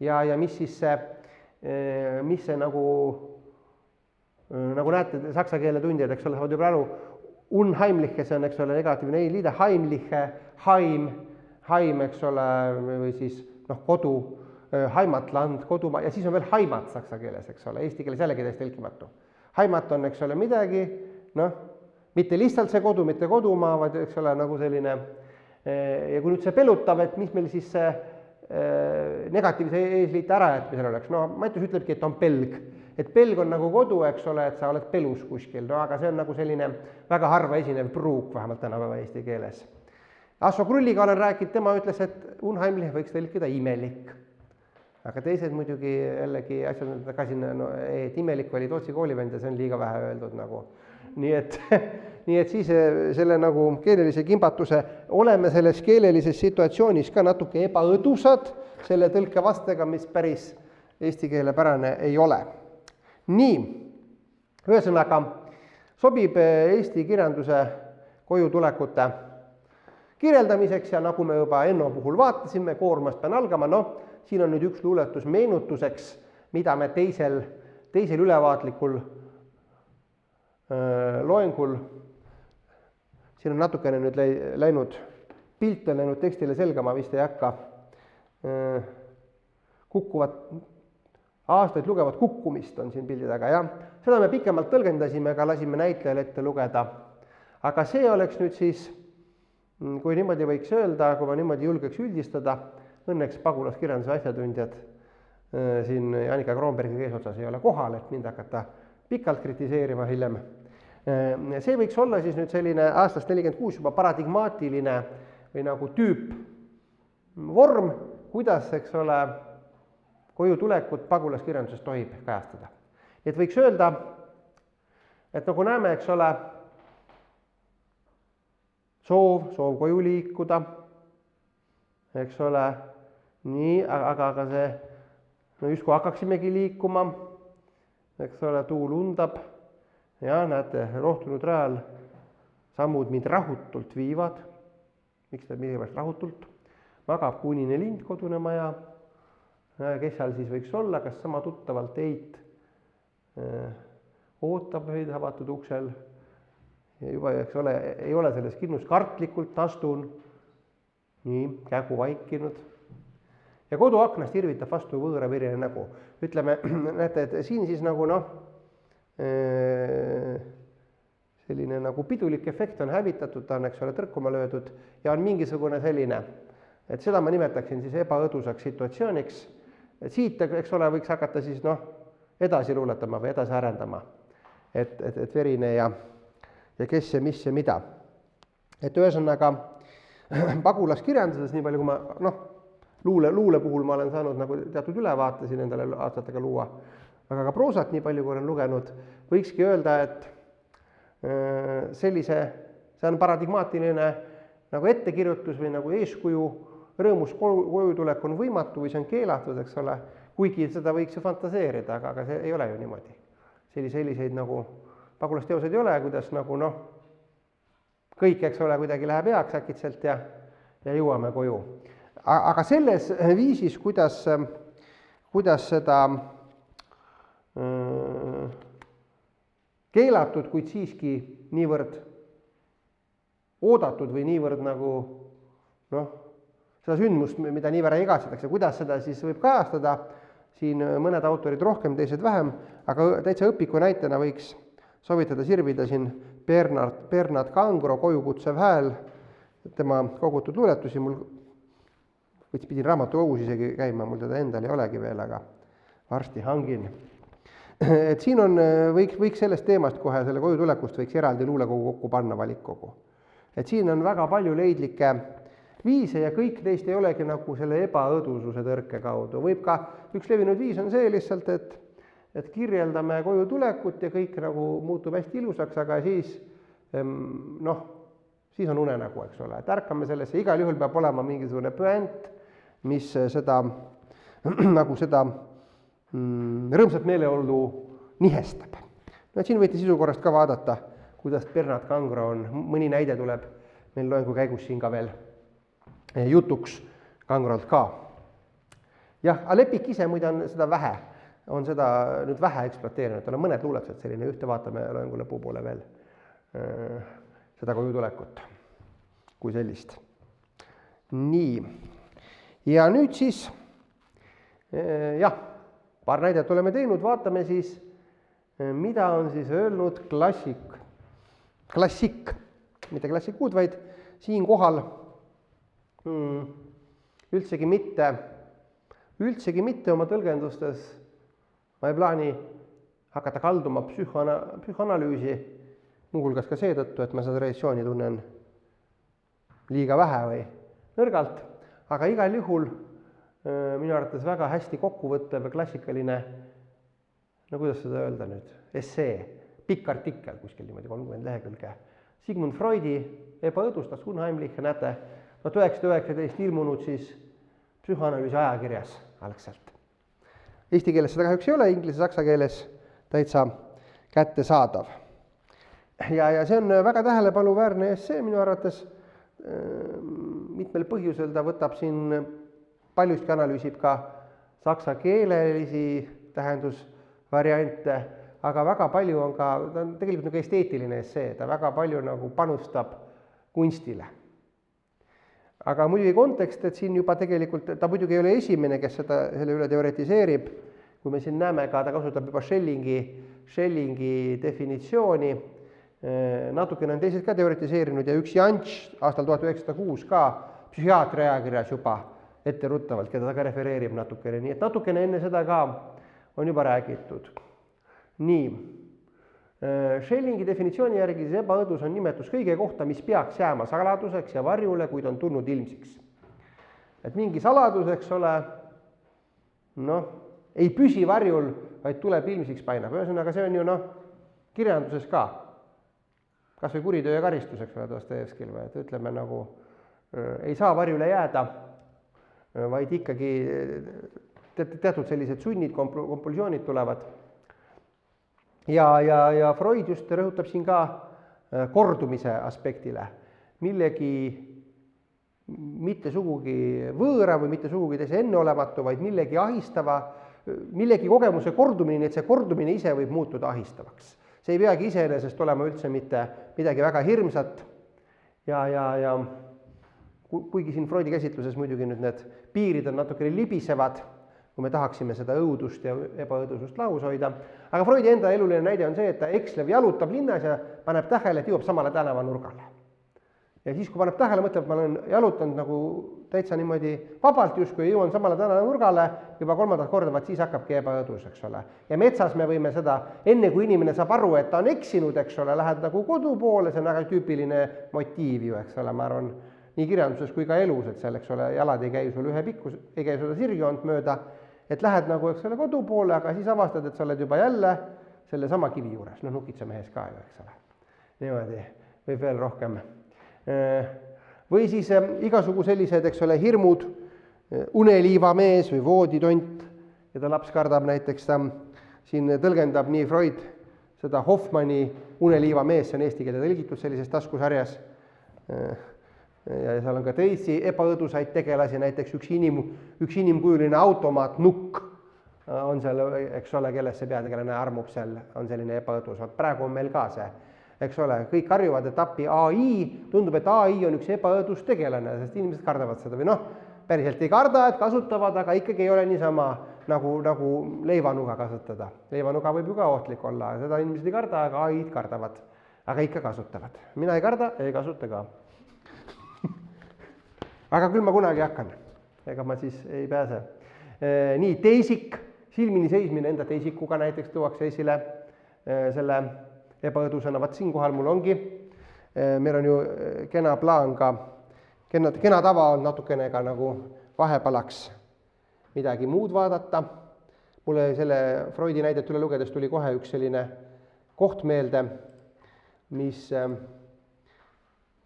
ja mis see nagu näete, saksa keele tundjad, eks ole, saavad juba aru, unheimliche, see on, eks ole, negatiivne ei liida, heimliche, haim, eks ole, või siis kodu, heimatland, kodumaa ja siis on veel heimat saksa keeles, eks ole, eesti keeles jällegi täiesti tõlkimatu. Heimat on, eks ole, midagi, mitte lihtsalt see kodu, mitte kodumaa, vaid, eks ole, nagu selline ja kui nüüd see pelutav, et mis meil siis see negatiivse eesliite ärajätmisel oleks, Mattius ütlebki, et on pelg. Et pelg on nagu kodu, eks ole, et sa oled pelus kuskil, aga see on nagu selline väga harva esinev pruuk, vähemalt tänapäeva eesti keeles. Asso Krulliga olen rääkinud, tema ütles, et unheimlich võiks tõlkida imelik. Aga teised muidugi jällegi asjad ka siin, et imelik oli Tootsi koolivend ja see on liiga vähe öeldud nagu. Nii et siis selle nagu keelelise kimbatuse oleme selles keelelises situatsioonis ka natuke ebaõdusad selle tõlkevastega, mis päris eesti keele pärane ei ole. Nii, ühesõnaga sobib eesti kirjanduse kojutulekute kirjeldamiseks ja nagu me juba Enno puhul vaatasime, koormast pean algama, siin on nüüd üks luuletus meenutuseks, mida me teisel ülevaatlikul loengul, siin on natukene nüüd läinud, pilt on läinud tekstile selga, ma vist ei hakka, aastaid lugevat kukkumist on siin pildi taga, jah. Seda me pikemalt tõlgendasime, aga lasime näitlejal ette lugeda. Aga see oleks nüüd siis, kui niimoodi võiks öelda, kui ma niimoodi julgeks üldistada, õnneks pagulaskirjanduse asjatundjad siin Janika Kroonbergi eesotsas ei ole kohal, et mind hakata pikalt kritiseerima hiljem. See võiks olla siis nüüd selline aastast 46 juba paradigmaatiline või nagu tüüp vorm, kuidas, eks ole, kojutulekut pagulaskirjanduses tohib kajastada. Et võiks öelda, et nagu näeme, eks ole, soov koju liikuda, eks ole, nii, aga see, justkui hakkaksimegi liikuma, eks ole, tuul undab ja näete, rohtunud rajal sammud mind rahutult viivad, miks ta millegipärast rahutult, magab kuunine lind, kodune maja, kes seal siis võiks olla, kas sama tuttavalt eit ootab meid avatud uksel ja juba, eks ole, ei ole selles kinnus kartlikult astun, nii, kägu vaikinud. Ja koduaknast irvitab vastu võõra virine nägu. Ütleme, näete, et siin siis nagu selline nagu pidulik efekt on hävitatud, ta on, eks ole, tõrkuma löödud ja on mingisugune selline, et seda ma nimetaksin siis ebaõdusaks situatsiooniks. Et siit, eks ole, võiks hakata siis edasi luuletama või edasi arendama, et verine ja kes ja mis ja mida. Et ühesõnaga pagulaskirjanduses, nii palju kui ma, luule puhul ma olen saanud nagu teatud ülevaate siin endale aastatega luua, aga ka proosat nii palju, kui olen lugenud, võikski öelda, et see on paradigmaatiline nagu ettekirjutus või nagu eeskuju, rõõmus kojutulek on võimatu või see on keelatud, eks ole, kuigi seda võiks ju fantaseerida, aga see ei ole ju niimoodi. Selliseid nagu pagulasteosed ei ole, kuidas nagu kõik, eks ole, kuidagi läheb heaks äkitselt ja jõuame koju. Aga selles viisis, kuidas seda keelatud, kuid siiski niivõrd oodatud või niivõrd nagu seda sündmust, mida nii väga igatsetakse, kuidas seda siis võib kajastada, siin mõned autorid rohkem, teised vähem, aga täitsa õpiku näitena võiks soovitada sirvida siin Bernard Kangro Kojukutsev hääl, tema kogutud luuletusi, mul pidin raamatukogus isegi käima, mul teda endal ei olegi veel, aga varsti hangin. Et siin on, võiks sellest teemast kohe, selle koju tulekust võiks eraldi luulekogu kokku panna, valikkogu. Et siin on väga palju leidlikke viise ja kõik neist ei olegi nagu selle ebaõdususe tõrke kaudu. Võib ka, üks levinud viis on see lihtsalt, et kirjeldame koju tulekut ja kõik nagu muutub hästi ilusaks, aga siis siis on unenägu, eks ole. Et ärkame sellesse, igal juhul peab olema mingisugune püent, mis seda nagu seda rõõmsat meeleolu nihestab. No, et siin võite sisu korrast ka vaadata, kuidas Bernard Kangro on, mõni näide tuleb meil loengu käigus siin ka veel jutuks Kangrolt ka. Jah, Lepik ise muide on seda vähe, on seda nüüd vähe ekspluateerinud, tal on mõned luuletused selline, ühte vaatame loengu lõpupoole veel seda koju tulekut kui sellist. Nii, ja nüüd siis jah, paar näidet oleme teinud, vaatame siis, mida on siis öelnud klassik, mitte klassikud, vaid siin kohal üldsegi mitte oma tõlgendustes ma ei plaani hakata kalduma psühhoanalüüsi, muuhulgas ka seetõttu, et ma seda traditsiooni tunnen liiga vähe või nõrgalt, aga igal juhul minu arvates väga hästi kokkuvõttev ja klassikaline, no kuidas seda öelda nüüd, essee, pikk artikkel, kuskil niimoodi 30 lehekülge. Sigmund Freudi ebaõdus, das Unheimliche, näete, 1919 ilmunud siis psühhoanalüüsi ajakirjas algselt. Eesti keeles seda kahjuks ei ole, inglise, saksa keeles täitsa kättesaadav. Ja see on väga tähelepanuväärne essee minu arvates, mitmel põhjusel ta võtab siin paljuski analüüsib ka saksa keelelisi tähendusvariante, aga väga palju on ka, ta on tegelikult nagu esteetiline essee, ta väga palju nagu panustab kunstile. Aga muidugi kontekst, et siin juba tegelikult, ta muidugi ei ole esimene, kes selle üle teoretiseerib, kui me siin näeme ka, ta kasutab juba Schellingi definitsiooni, natukene on teised ka teoretiseerinud ja üks Janš aastal 1906 ka psühhiaatri ajakirjas juba etteruttavalt, keda ta ka refereerib natukene, nii et natukene enne seda ka on juba räägitud. Nii, Schellingi definitsiooni järgi see ebaõdus on nimetus kõige kohta, mis peaks jääma saladuseks ja varjule, kuid on tulnud ilmsiks. Et mingi saladus, eks ole, ei püsi varjul, vaid tuleb ilmsiks painab. Ühesõnaga, see on ju kirjanduses ka. Kas või kuritöö ja karistus, eks ole, Dostojevskil, või et ütleme nagu ei saa varjule jääda, vaid ikkagi teatud sellised sunnid, kompulsioonid tulevad. Ja Freud just rõhutab siin ka kordumise aspektile. Millegi mitte sugugi võõra või mitte sugugi teise enneolematu, vaid millegi ahistava, millegi kogemuse kordumine, nii et see kordumine ise võib muutuda ahistavaks. See ei peagi iseenesest olema üldse mitte midagi väga hirmsat ja kuigi siin Freudi käsitluses muidugi nüüd need piirid on natukene libisevad, kui me tahaksime seda õudust ja ebaõudusust lahus hoida. Aga Freudi enda eluline näide on see, et ta ekslev jalutab linnas ja paneb tähele, et jõuab samale tänavanurgale. Ja siis, kui paneb tähele, mõtleb, et ma olen jalutanud nagu täitsa niimoodi vabalt justkui jõuan samale tänavanurgale, juba 3. korda, vaat siis hakkabki ebaõudus, eks ole. Ja metsas me võime seda, enne kui inimene saab aru, et ta on eksinud, eks ole, lähed nagu kodu poole, see on väga tüüpiline motiiv ju, eks ole, ma arvan, nii kirjanduses kui ka elus, et seal, eks ole, jalad ei käi sul ühe pikkus, ei käi seda sirgjoont mööda, et lähed nagu, eks ole, kodu poole, aga siis avastad, et sa oled juba jälle selle sama kivi juures, nukitsa mehes ka ju, eks ole. Niimoodi võib veel rohkem. Või siis igasugu sellised, eks ole, hirmud, uneliivamees või vooditont, keda laps kardab näiteks, siin tõlgendab nii Freud seda Hoffmanni uneliivamees, see on eesti keele tõlgitud sellises taskusarjas, ja seal on ka teisi ebaõdusaid tegelasi, näiteks üks inimkujuline automaat nukk on seal, eks ole, kellest see peategelane armub seal, on selline ebaõdus. Praegu on meil ka see, eks ole, kõik karjuvad, et appi AI, tundub, et AI on üks ebaõdus tegelane, sest inimesed kardavad seda või päriselt ei karda, et kasutavad, aga ikkagi ei ole niisama nagu leivanuga kasutada. Leivanuga võib ju ka ohtlik olla, seda inimesed ei karda, aga AI-d kardavad, aga ikka kasutavad. Mina ei karda, ei kasuta ka. Aga küll ma kunagi hakkan. ega ma siis ei pääse. Nii, teisik, silmini seismine enda teisikuga näiteks tuuakse esile selle ebaõdusena. Vaat siinkohal mul ongi, meil on ju kena plaan ka, kena tava on natukene ka nagu vahepalaks midagi muud vaadata. Mulle selle Freudi näidet üle lugedes tuli kohe üks selline koht meelde, mis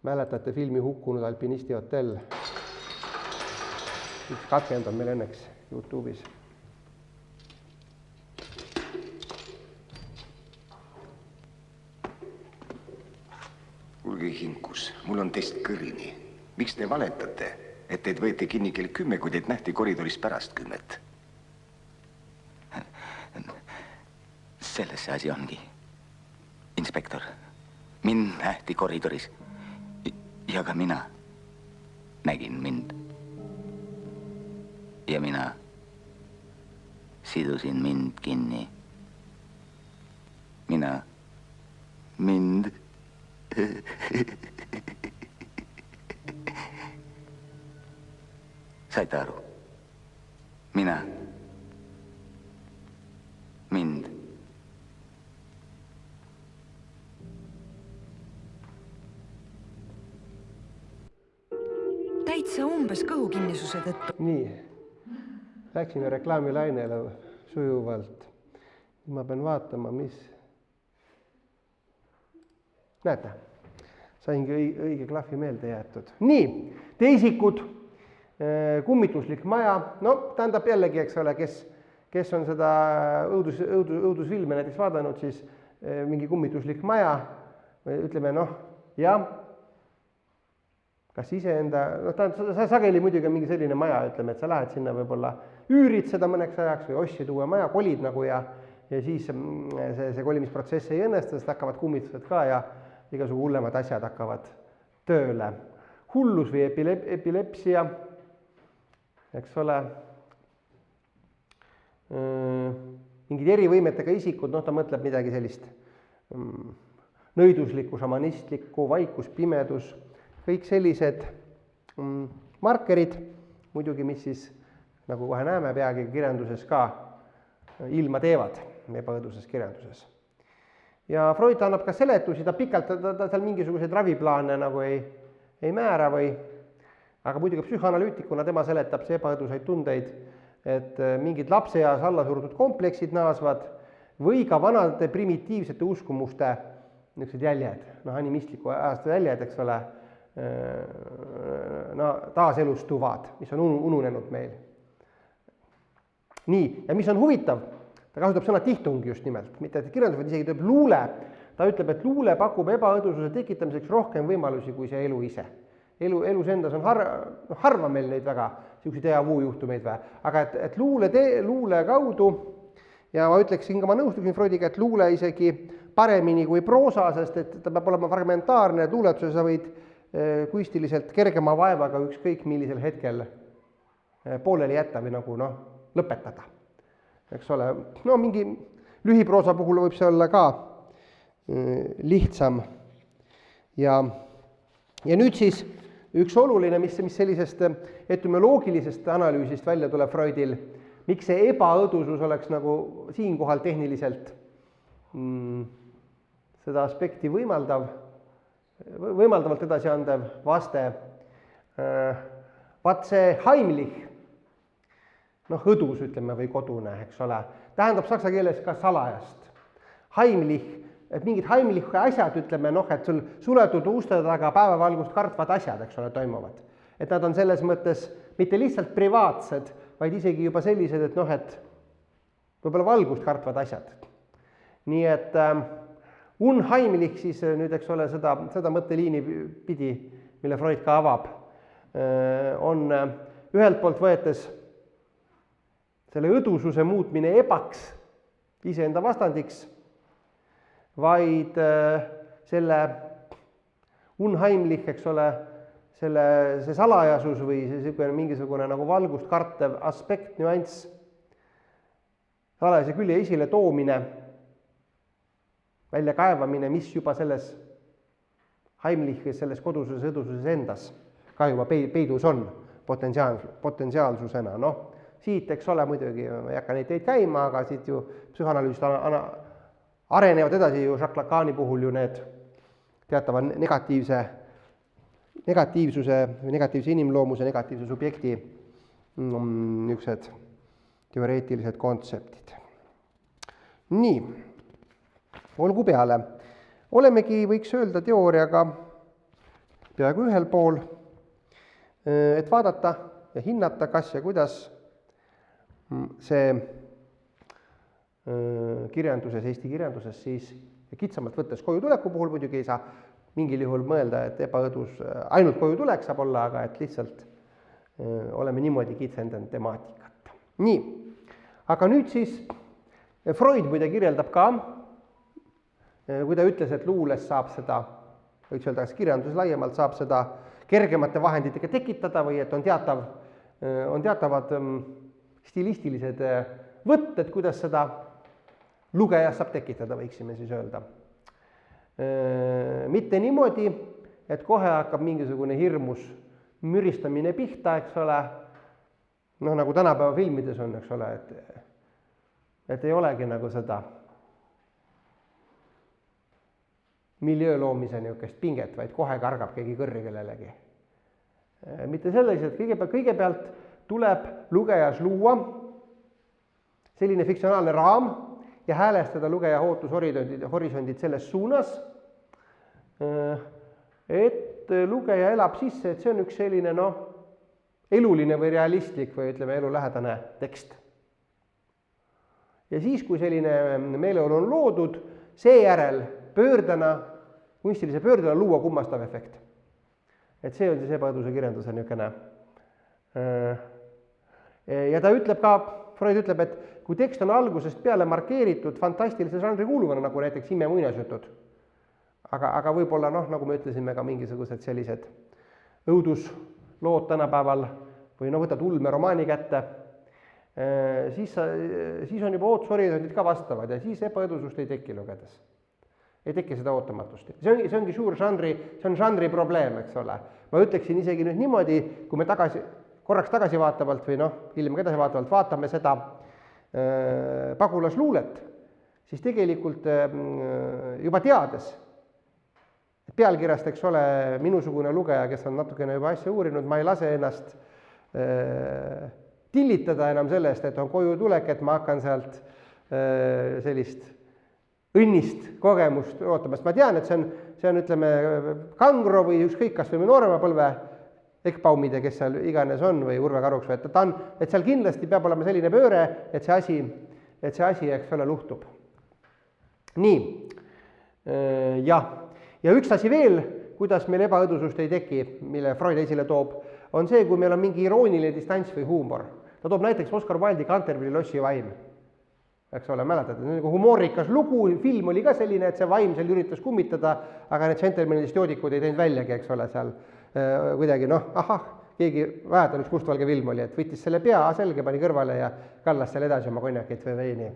mäletate filmi Hukkunud alpinisti hotell. Üks katkend on meil õnneks YouTube'is. Kuulge hinkus, mul on teist kõrini. Miks te valetate, et teid võeti kinni kell 10, kui teid nähti koridoris pärast 10? Selles see asi ongi. Inspektor, mind nähti koridoris ja ka mina nägin mind. Ja mina sidusin mind kinni. Mind. Saite aru? Mina. Mind. Täitsa umbes kõhukinnisuse tõttu. Nii, läksime reklaamilainele sujuvalt. Ma pean vaatama, mis... Näete, saingi õige klahvi meelde jäetud. Nii, teisikud, kummituslik maja. No, tähendab jällegi, eks ole, kes on seda õudusfilme näiteks vaadanud, siis mingi kummituslik maja, ütleme, jah, kas iseenda, sa sageli muidugi mingi selline maja, ütleme, et sa lähed sinna võib-olla üürid seda mõneks ajaks või ostsid uue maja, kolid nagu ja siis see kolimisprotsess ei õnnestu, sest hakkavad kummitused ka ja igasugu hullemad asjad hakkavad tööle. Hullus või epilepsia, eks ole, mingid erivõimetega isikud, ta mõtleb midagi sellist nõiduslikku, šamanistlikku, vaikus, pimedus, kõik sellised markerid, muidugi, mis siis, nagu kohe näeme, peagi kirjanduses ka ilma teevad, ebaõduses kirjanduses. Ja Freud annab ka seletusi, ta pikalt, ta seal mingisuguseid raviplaane nagu ei määra aga muidugi psühhanalüütikuna tema seletab see ebaõdusaid tundeid, et mingid lapseeas allasurudud kompleksid naasvad või ka vanade primitiivsete uskumuste niisugused jäljed, animistliku ajastu jäljed, eks ole, taaselustuvad, mis on ununenud meil. Nii, ja mis on huvitav, ta kasutab sõna tihtung just nimelt, mitte et kirjandus, vaid isegi teeb luule. Ta ütleb, et luule pakub ebaõdususe tekitamiseks rohkem võimalusi kui see elu ise. Elus endas on harva meil neid väga selliseid hea-vuu juhtumeid vähe, aga et luule kaudu, ja ma ütleksin ka, ma nõustuksin Freudiga, et luule isegi paremini kui proosa, sest et ta peab olema fragmentaarne, et luuletuse sa võid kuistiliselt kergema vaevaga ükskõik millisel hetkel pooleli jätta või nagu lõpetada. Eks ole, mingi lühiproosa puhul võib see olla ka lihtsam. Ja nüüd siis üks oluline, mis sellisest etümoloogilisest analüüsist välja tuleb Freudil, miks see ebaõdusus oleks nagu siinkohal tehniliselt seda aspekti võimaldavalt edasi andev vaste. Vaat see Heimlich, õdus ütleme või kodune, eks ole, tähendab saksa keeles ka salajast. Heimlich, et mingid Heimliche asjad, ütleme, et sul suletud uste taga päevavalgust kartvad asjad, eks ole, toimuvad. Et nad on selles mõttes mitte lihtsalt privaatsed, vaid isegi juba sellised, et et võib-olla valgust kartvad asjad. Nii et unheimlich siis nüüd, eks ole, seda mõtteliini pidi, mille Freud ka avab, on ühelt poolt võetes selle õdususe muutmine ebaks iseenda vastandiks, vaid selle unheimlich, eks ole, see salajasus või see mingisugune nagu valgust kartev aspekt, nüanss, salajase külje esile toomine, väljakaevamine, mis juba selles Heimlichis, selles koduses õdususes endas ka juba peidus on. potentsiaalsusena. Noh, siit, eks ole, muidugi ma ei hakka neid teid käima, aga siit ju psühhanalüüsid arenevad edasi ju Jacques Lacani puhul ju need teatava negatiivsuse või negatiivse inimloomuse, negatiivse subjekti niisugused teoreetilised kontseptid. Nii, olgu peale. Olemegi, võiks öelda, teooriaga peaaegu ühel pool, et vaadata ja hinnata, kas ja kuidas see kirjanduses, eesti kirjanduses siis kitsamalt võttes kojutuleku puhul muidugi ei saa mingil juhul mõelda, et ebaõdus ainult kojutulek saab olla, aga et lihtsalt oleme niimoodi kitsendanud temaatikat. Nii, aga nüüd siis Freud muide kirjeldab ka, kui ta ütles, et luules saab seda, võiks öelda, kas kirjanduses laiemalt saab seda kergemate vahenditega tekitada või et on teatavad stilistilised võtted, kuidas seda lugejas saab tekitada, võiksime siis öelda. Mitte niimoodi, et kohe hakkab mingisugune hirmus müristamine pihta, eks ole, noh, nagu tänapäeva filmides on, eks ole, et ei olegi nagu seda miljöö loomise niisugust pinget, vaid kohe kargab keegi kõrri kellelegi. Mitte selliselt, kõigepealt tuleb lugejas luua selline fiktsionaalne raam ja häälestada lugeja ootushorisondid selles suunas, et lugeja elab sisse, et see on üks selline eluline või realistlik või ütleme elulähedane tekst. Ja siis, kui selline meeleolu on loodud, seejärel kunstilise pöördena luua kummastav efekt. Et see on siis ebaõduse kirjanduse niisugune. Ja ta ütleb ka, Freud ütleb, et kui tekst on algusest peale markeeritud fantastilise žanri kuuluvana, nagu näiteks Ime muinasjutud, aga võib-olla, nagu me ütlesime, ka mingisugused sellised õuduslood tänapäeval või võtad ulmeromaani kätte, siis on juba ootushorisondid ka vastavad ja siis ebaõdusust ei teki lugedes. Ei teki seda ootamatust. See ongi suur žanri probleem, eks ole. Ma ütleksin isegi nüüd niimoodi, kui me korraks tagasivaatavalt või hiljem ka edasivaatavalt vaatame seda pagulasluulet, siis tegelikult juba teades, et pealkirjast, eks ole, minusugune lugeja, kes on natukene juba asja uurinud, ma ei lase ennast tillitada enam sellest, et on kojutulek, et ma hakkan sealt sellist õnnist kogemust ootamast. Ma tean, et see on ütleme, Kangro või ükskõik kas või noorema põlve Ekbaumide, kes seal iganes on, või Urve Karuks, et seal kindlasti peab olema selline pööre, et see asi, eks ole, luhtub. Nii, jah. Ja üks asi veel, kuidas meil ebaõdusust ei teki, mille Freud esile toob, on see, kui meil on mingi irooniline distants või huumor. Ta toob näiteks Oscar Wilde'i Canterbury lossi vaim. Eks ole, mäletad, humoorikas lugu, film oli ka selline, et see vaim seal üritas kummitada, aga need džentelmenidest joodikud ei teinud väljagi, eks ole, seal kuidagi, keegi vähetan üks mustvalge film oli, et võttis selle pea selge, pani kõrvale ja kallas seal edasi oma konjakit või veini.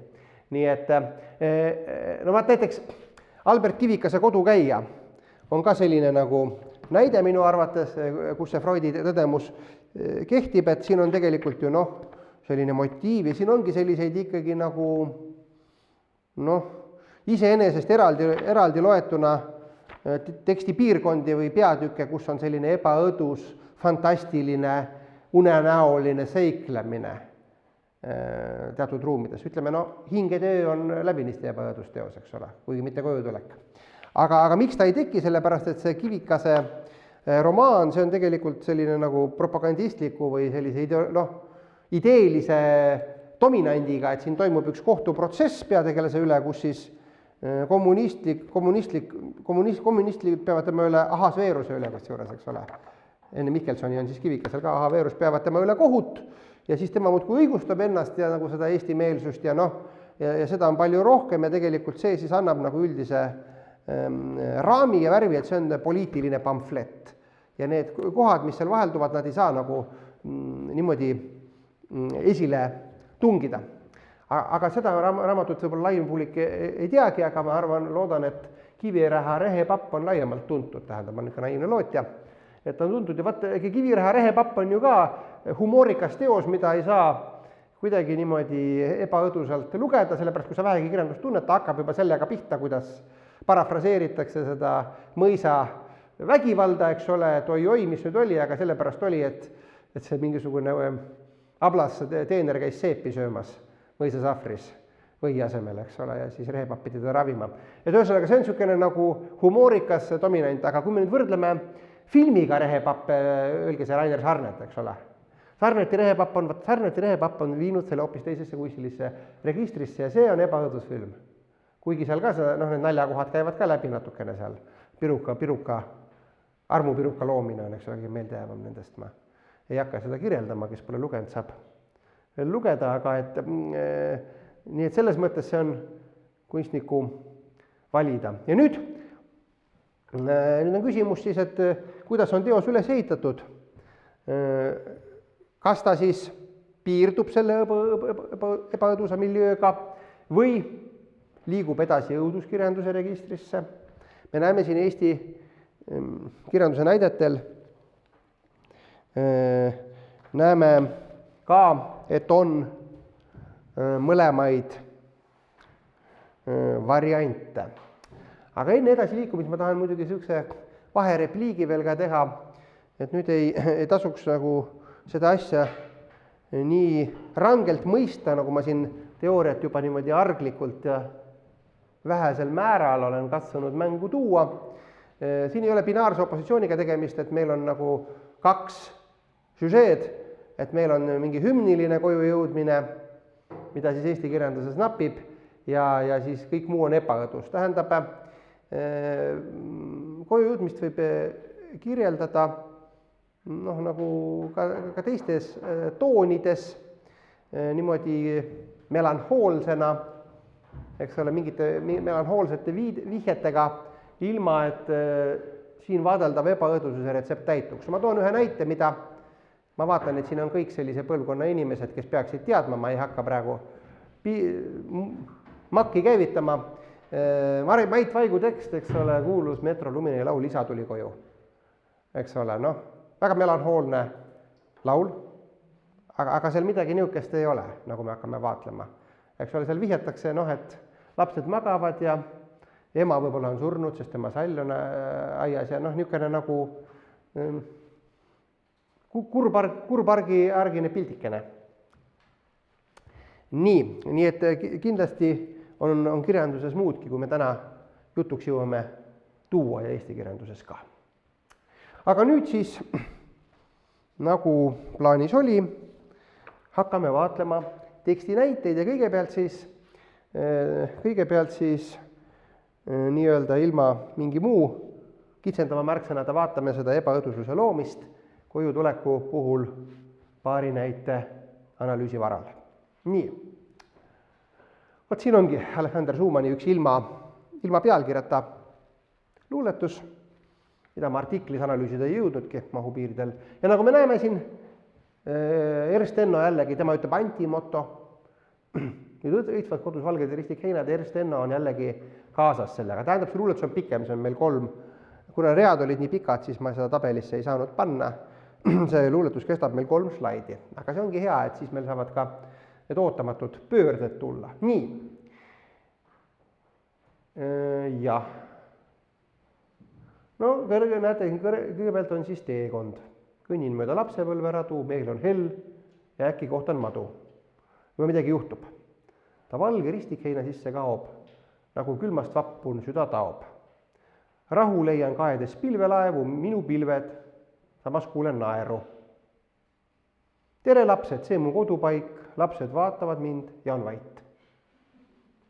Nii et, näiteks Albert Kivikase Kodukäija on ka selline nagu näide minu arvates, kus see Freudi tõdemus kehtib, et siin on tegelikult ju selline motiiv ja siin ongi selliseid ikkagi nagu iseenesest eraldi loetuna teksti piirkondi või peatükke, kus on selline ebaõdus, fantastiline, unenäoline seiklemine teatud ruumides. Ütleme, hingetöö on läbinisti ebaõõdusteos, eks ole, kuigi mitte kojutulek. Aga miks ta ei teki, sellepärast et see Kivikase romaan, see on tegelikult selline nagu propagandistliku või sellise ideelise dominandiga, et siin toimub üks kohtuprotsess peategelase üle, kus siis kommunistid peavad tema üle, Ahasveeruse üle kusjuures, eks ole. Enne Mihkelsoni on siis Kivikasel ka Ahaveerus, peavad tema üle kohut ja siis tema muudkui õigustab ennast ja nagu seda eestimeelsust ja seda on palju rohkem ja tegelikult see siis annab nagu üldise raami ja värvi, et see on poliitiline pamflett. Ja need kohad, mis seal vahelduvad, nad ei saa nagu niimoodi esile tungida. Aga seda raamatut võib-olla laiem publik ei teagi, aga ma loodan, et Kiviräha rehepapp on laiemalt tuntud, tähendab, on ikka naiivne lootja. et on tuntud ja vaata, Kiviräha rehepapp on ju ka humoorikas teos, mida ei saa kuidagi niimoodi ebaõdusalt lugeda, sellepärast kui sa vähegi kirjandust tunned, ta hakkab juba sellega pihta, kuidas parafraseeritakse seda mõisa vägivalda, eks ole, et oi-oi, mis nüüd oli, aga sellepärast oli, et see mingisugune ablas teener käis seepi söömas mõisasahvris või asemel, eks ole, ja siis rehepapp pidi teda ravima. Et ühesõnaga, see on niisugune nagu humoorikas dominant, aga kui me nüüd võrdleme filmiga Rehepapp, öelge see Rainer Sarnet, eks ole. Sarneti rehepapp on viinud selle hoopis teisesse kuisilisse registrisse ja see on ebaõudusfilm. Kuigi seal ka need naljakohad käivad ka läbi natukene seal. Armupiruka loomine on, eks ole, meeldejäävam nendest ma ei hakka seda kirjeldama, kes pole lugenud, saab veel lugeda, aga nii et selles mõttes see on kunstniku valida. Ja nüüd on küsimus siis, et kuidas on teos üles ehitatud. Kas ta siis piirdub selle ebaõdusa miljööga või liigub edasi õuduskirjanduse registrisse. Me näeme siin Eesti kirjanduse näidetel, näeme ka, et on mõlemaid variante. Aga enne edasi liikumist ma tahan muidugi niisuguse vaherepliigi veel ka teha, et nüüd ei tasuks nagu seda asja nii rangelt mõista, nagu ma siin teooriat juba niimoodi arglikult ja vähesel määral olen katsunud mängu tuua. Siin ei ole binaarse opositsiooniga tegemist, et meil on nagu kaks süžeed, et meil on mingi hümniline koju jõudmine, mida siis eesti kirjanduses napib ja siis kõik muu on ebaõdus. Tähendab, koju jõudmist võib kirjeldada nagu ka teistes toonides, niimoodi melanhoolsena, eks ole, mingite melanhoolsete vihjetega, ilma et siin vaadeldav ebaõdususe retsept täituks. Ma toon ühe näite, mida ma vaatan, et siin on kõik sellise põlvkonna inimesed, kes peaksid teadma, ma ei hakka praegu makki käivitama. Mait Vaigu tekst, eks ole, kuulus Metro Lumini laul Isa tuli koju. Eks ole, väga melanhoolne laul, aga seal midagi niisugust ei ole, nagu me hakkame vaatlema. Eks ole, seal vihjatakse, et lapsed magavad ja ema võib-olla on surnud, sest tema sall on aias ja niisugune nagu kurbargine pildikene. Nii et kindlasti on kirjanduses muudki, kui me täna jutuks jõuame tuua ja eesti kirjanduses ka. Aga nüüd siis, nagu plaanis oli, hakkame vaatlema teksti näiteid ja kõigepealt siis nii-öelda ilma mingi muu kitsendava märksõnada vaatame seda ebaõdususe loomist koju tuleku puhul paari näite analüüsi varal. Nii. Vot siin ongi Alexander Schumanni üks ilma pealkirjata luuletus, mida ma artiklis analüüsida ei jõudnudki mahupiiridel. Ja nagu me näeme siin, Ernst Enno jällegi, tema ütleb antimoto, nüüd õitvad kodus valged ja ristik heinad, Ernst Enno on jällegi kaasas sellega. Tähendab, see luuletus on pikem, see on meil 3. Kuna read olid nii pikad, siis ma seda tabelisse ei saanud panna. See luuletus kestab meil 3 slaidi. Aga see ongi hea, et siis meil saavad ka need ootamatud pöörded tulla. Nii. Jah. Näete, kõigepealt on siis teekond. Kõnnin mööda lapsepõlveradu, meil on hell ja äkki kohtan madu. Või midagi juhtub. Ta valge ristik heina sisse kaob, nagu külmast vappun süda taob. Rahu leian kaedes pilvelaevu, minu pilved, samas kuulen naeru. Tere lapsed, see mu kodupaik, lapsed vaatavad mind ja on vait.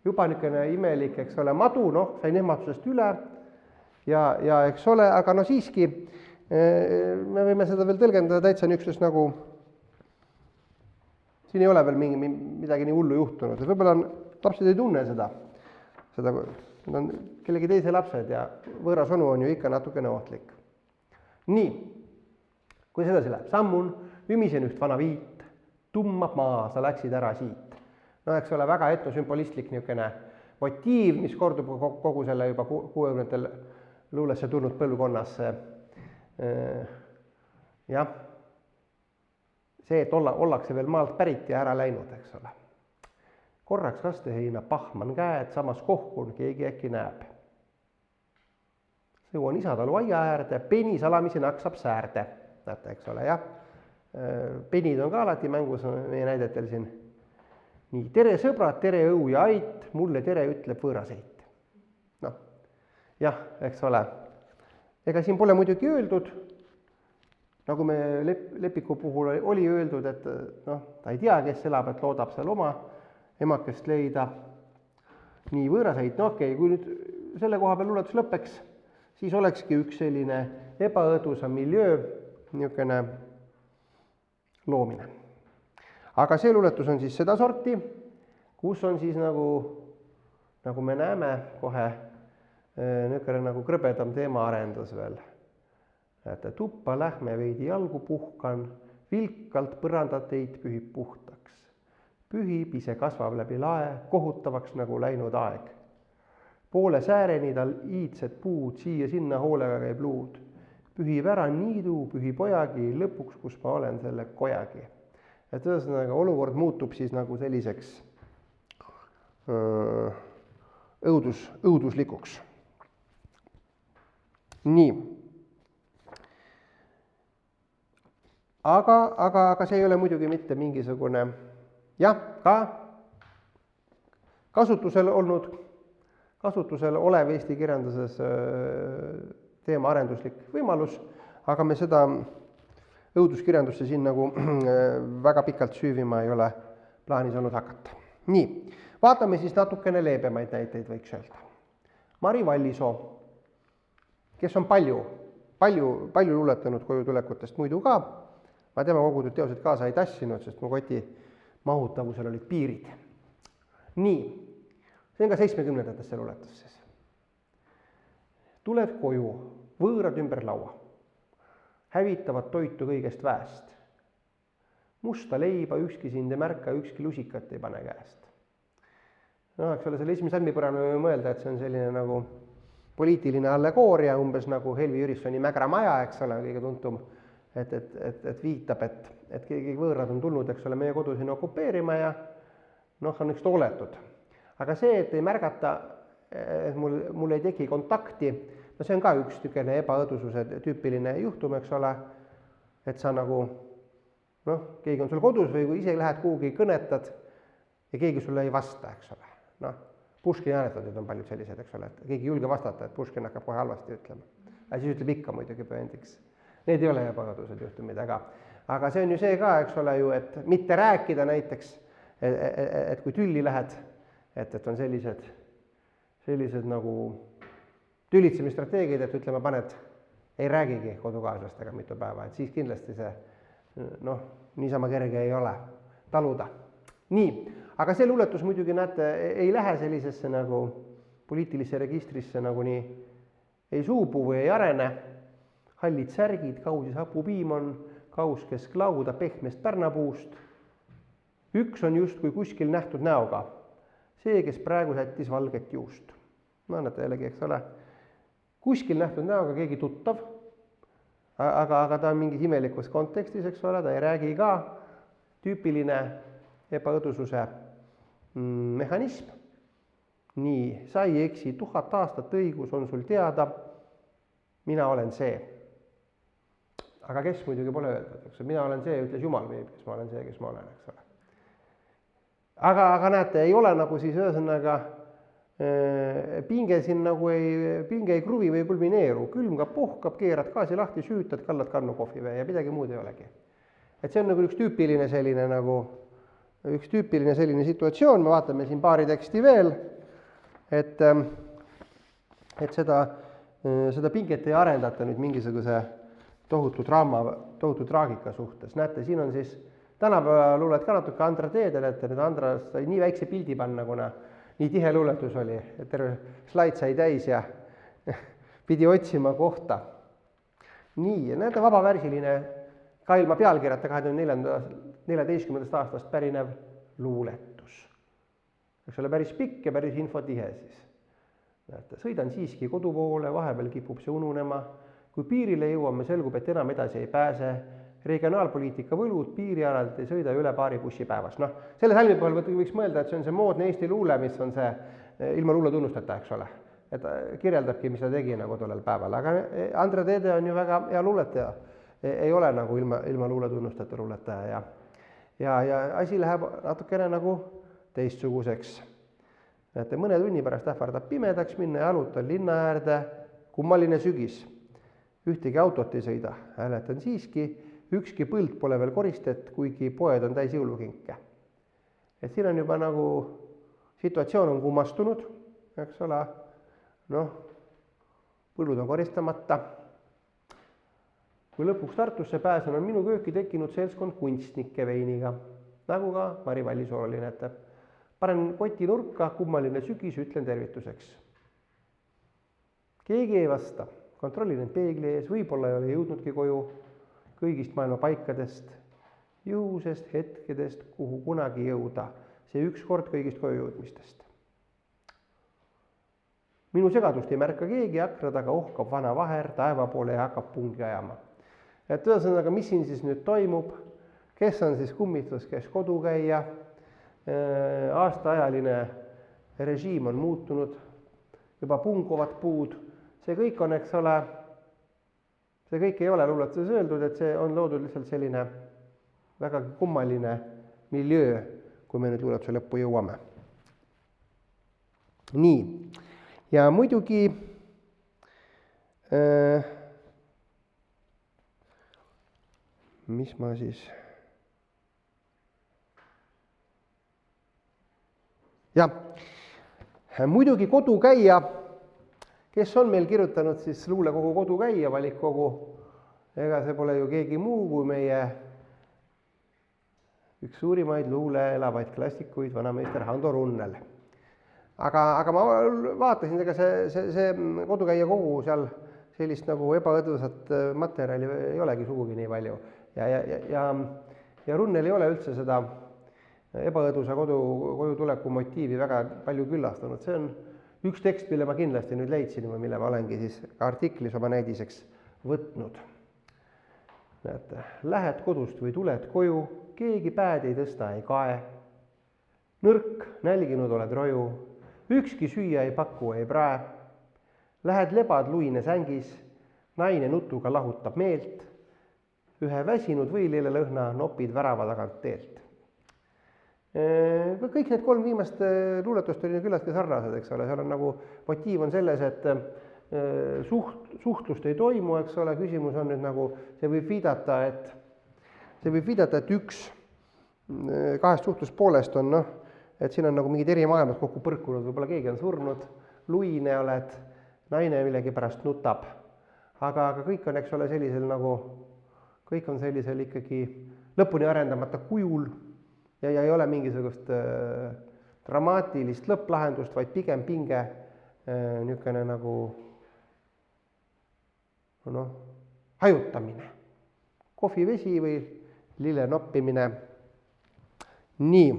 Juba niisugune imelik, eks ole, madu, sain ehmatusest üle ja eks ole, aga siiski me võime seda veel tõlgendada täitsa niisuguses nagu, siin ei ole veel midagi nii hullu juhtunud. Võib-olla lapsed ei tunne seda, need on kellegi teise lapsed ja võõras onu on ju ikka natukene ohtlik. Nii, kui sedasi läheb, sammun, ümisen üht vana viit, tummab maa, sa läksid ära siit. Eks ole, väga etnosümbolistlik niisugune motiiv, mis kordub kogu selle juba 60-ndatel luulesse tulnud põlvkonnas jah, see, et ollakse veel maalt pärit ja ära läinud, eks ole. Korraks kasteheina pahman käed, samas kohkun, keegi äkki näeb. Sõuan isatalu aia äärde, peni salamisi naksab säärde. Näete, eks ole, jah. Penid on ka alati mängus meie näidetel siin. Nii, tere sõbrad, tere õu ja ait, mulle tere ütleb võõraseit. Noh, jah, eks ole. Ega siin pole muidugi öeldud, nagu me Lepiku puhul oli öeldud, et noh, ta ei tea, kes elab, et loodab seal oma emakest leida. Nii, võõraseit, no okei, kui nüüd selle koha peal luuletus lõpeks, siis olekski üks selline ebaõdusa miljöö, niisugune loomine. Aga see luuletus on siis seda sorti, kus on siis nagu me näeme kohe niisugune nagu krõbedam teemaarendus veel. Et tuppa lähme veidi jalgu puhkan, vilkalt põrandateid pühib puhtaks. Pühib, ise kasvab läbi lae, kohutavaks nagu läinud aeg. Poole sääreni tal iidsed puud, siia sinna hoolega käib luud. Pühib ära niidu, pühib ojagi, lõpuks, kus ma olen selle kojagi. Et ühesõnaga olukord muutub siis nagu selliseks õuduslikuks. Nii. Aga see ei ole muidugi mitte mingisugune, jah, ka kasutusel olev eesti kirjanduses teemaarenduslik võimalus, aga me seda õuduskirjandusse siin nagu väga pikalt süüvima ei ole plaanis olnud hakata. Nii, vaatame siis natukene leebemaid näiteid, võiks öelda. Mari Vallisoo, kes on palju luuletanud kojutulekutest muidu ka, ma tema kogutud teosed kaasa ei tassinud, sest mu koti mahutavusel olid piirid. Nii, see on ka 70-ndatesse luuletus siis. Tuled koju, võõrad ümber laua, hävitavad toitu kõigest väest. Musta leiba ükski sind ei märka, ükski lusikat ei pane käest. No, eks ole, selle esimese salmipõrana võime mõelda, et see on selline nagu poliitiline allegooria, umbes nagu Helvi Jürissoni Mägra maja, eks ole, kõige tuntum, et viitab, et keegi võõrad on tulnud, eks ole, meie kodu siin okupeerima ja noh, on üks tooletud. Aga see, et ei märgata, et mul ei teki kontakti, no see on ka üks tükene ebaõdususe tüüpiline juhtum, eks ole, et sa nagu, noh, keegi on sul kodus või kui ise lähed kuhugi kõnetad ja keegi sulle ei vasta, eks ole. Noh, Puškini anekdoodid on paljud sellised, eks ole, et keegi ei julge vastata, et Puškin hakkab kohe halvasti ütlema. Aga siis ütleb ikka muidugi pööndiks. Need ei ole ebaõdused juhtumid, aga see on ju see ka, eks ole ju, et mitte rääkida näiteks, et kui tülli lähed, et on sellised nagu tülitsemisstrateegid, et ütleme, paned, ei räägigi kodukaaslastega mitu päeva, et siis kindlasti see, noh, niisama kerge ei ole taluda. Nii, aga see luuletus muidugi, näete, ei lähe sellisesse nagu poliitilisse registrisse nagu nii ei suubu või ei arene. Hallid särgid, kausis hapupiim on, kaus kesklauda pehmest pärnapuust. Üks on just kui kuskil nähtud näoga. See, kes praegu sättis valget juust. No näete jällegi, eks ole. Kuskil nähtud näoga keegi tuttav, aga ta on mingis imelikus kontekstis, eks ole, ta ei räägi ka. Tüüpiline ebaõdususe mehhanism. Nii, sa ei eksi, 1000 aastat õigus on sul teada. Mina olen see. Aga kes muidugi pole öeldud, eks mina olen see, ütles Jumal Piiblis, ma olen see, kes ma olen, eks ole. Aga näete, ei ole nagu siis ühesõnaga pinge siin nagu pinge ei kruvi või kulmineeru, külmgab, pohkab, keerad gaasi lahti, süütad, kallad kannu kohvivee ja midagi muud ei olegi. Et see on nagu üks tüüpiline selline situatsioon, me vaatame siin paari teksti veel, et seda pinget ei arendata nüüd mingisuguse tohutu traagika suhtes. Näete, siin on siis tänapäeva luulet ka natuke Andra teedel, et nüüd Andra sai nii väikse pildi panna, kuna nii tihe luuletus oli, et terve slaid sai täis ja pidi otsima kohta. Nii, ja näete, vabavärsiline ka ilma pealkirjata 2014. aastast pärinev luuletus. Eks ole päris pikk ja päris infotihe siis. Näete, sõidan siiski kodu poole, vahepeal kipub see ununema. Kui piirile jõuame, selgub, et enam edasi ei pääse. regionaalpoliitika võlud, piirialalt ei sõida üle paari bussi päevas. Noh, selle salmi puhul võiks mõelda, et see on see moodne Eesti luule, mis on see ilma luule tunnustata, eks ole. Et kirjeldabki, mis ta tegi nagu tollel päeval, aga Andre Teede on ju väga hea luuletaja. Ei ole nagu ilma luule tunnustata luuletaja ja asi läheb natukene nagu teistsuguseks. Näete, mõne tunni pärast ähvardab pimedaks minna ja jalutan linna äärde, kummaline sügis. Ühtegi autot ei sõida, hääletan siiski, ükski põld pole veel koristet, kuigi poed on täis jõulukinke. Et siin on juba nagu situatsioon on kummastunud, eks ole, noh, põllud on koristamata. Kui lõpuks Tartusse pääsen, on minu kööki tekkinud seltskond kunstnike veiniga, nagu ka Mari Vallisooli näete. Panen koti nurka, kummaline sügis, ütlen tervituseks. Keegi ei vasta, kontrollin end peegli ees, võib-olla ei ole jõudnudki koju kõigist maailma paikadest, juhusest, hetkedest, kuhu kunagi jõuda, see üks kord kõigist koju jõudmistest. Minu segadust ei märka keegi, akna taga ohkab vana vaher, taeva poole ja hakkab pungi ajama. Et ühesõnaga, mis siin siis nüüd toimub, kes on siis kummitus, kes kodukäija, aastaajaline režiim on muutunud, juba punguvad puud, see kõik on, eks ole, see kõik ei ole luuletuses öeldud, et see on loodud lihtsalt selline väga kummaline miljöö, kui me nüüd luuletuse lõppu jõuame. Nii, ja muidugi mis ma siis... Ja, muidugi kodukäija, kes on meil kirjutanud siis luulekogu kodukäija valikkogu, ega see pole ju keegi muu kui meie üks suurimaid luule elavaid klassikuid, vanameister Hando Runnel. Aga ma vaatasin, ega see kodukäija kogu seal sellist nagu ebaõdusat materjali ei olegi sugugi nii palju. Ja Runnel ei ole üldse seda ebaõdusa koju tuleku motiivi väga palju küllastanud. See on üks tekst, mille ma kindlasti nüüd leidsin, mille ma olengi siis artiklis oma näidiseks võtnud. Näete, lähed kodust või tuled koju, keegi pääd ei tõsta ei kae. Nõrk, nälginud oled roju, ükski süüa ei paku ei prae. Lähed lebad luine sängis, naine nutuga lahutab meelt, ühe väsinud võililelõhna nopid värava tagant teelt. Kõik need kolm viimast luuletust oli küllaltki sarnased, eks ole, seal on nagu motiiv on selles, et suhtlust ei toimu, eks ole, küsimus on nüüd nagu, see võib viidata, et üks kahest suhtluspoolest on, noh, et siin on nagu mingid eri maailmad kokku põrkunud, võib-olla keegi on surnud, luine oled, naine millegi pärast nutab, aga kõik on, eks ole, sellisel nagu, kõik on sellisel ikkagi lõpuni arendamata kujul, ja ei ole mingisugust dramaatilist lõpplahendust, vaid pigem pinge niisugune nagu hajutamine. Kohvivesi või lille noppimine. Nii.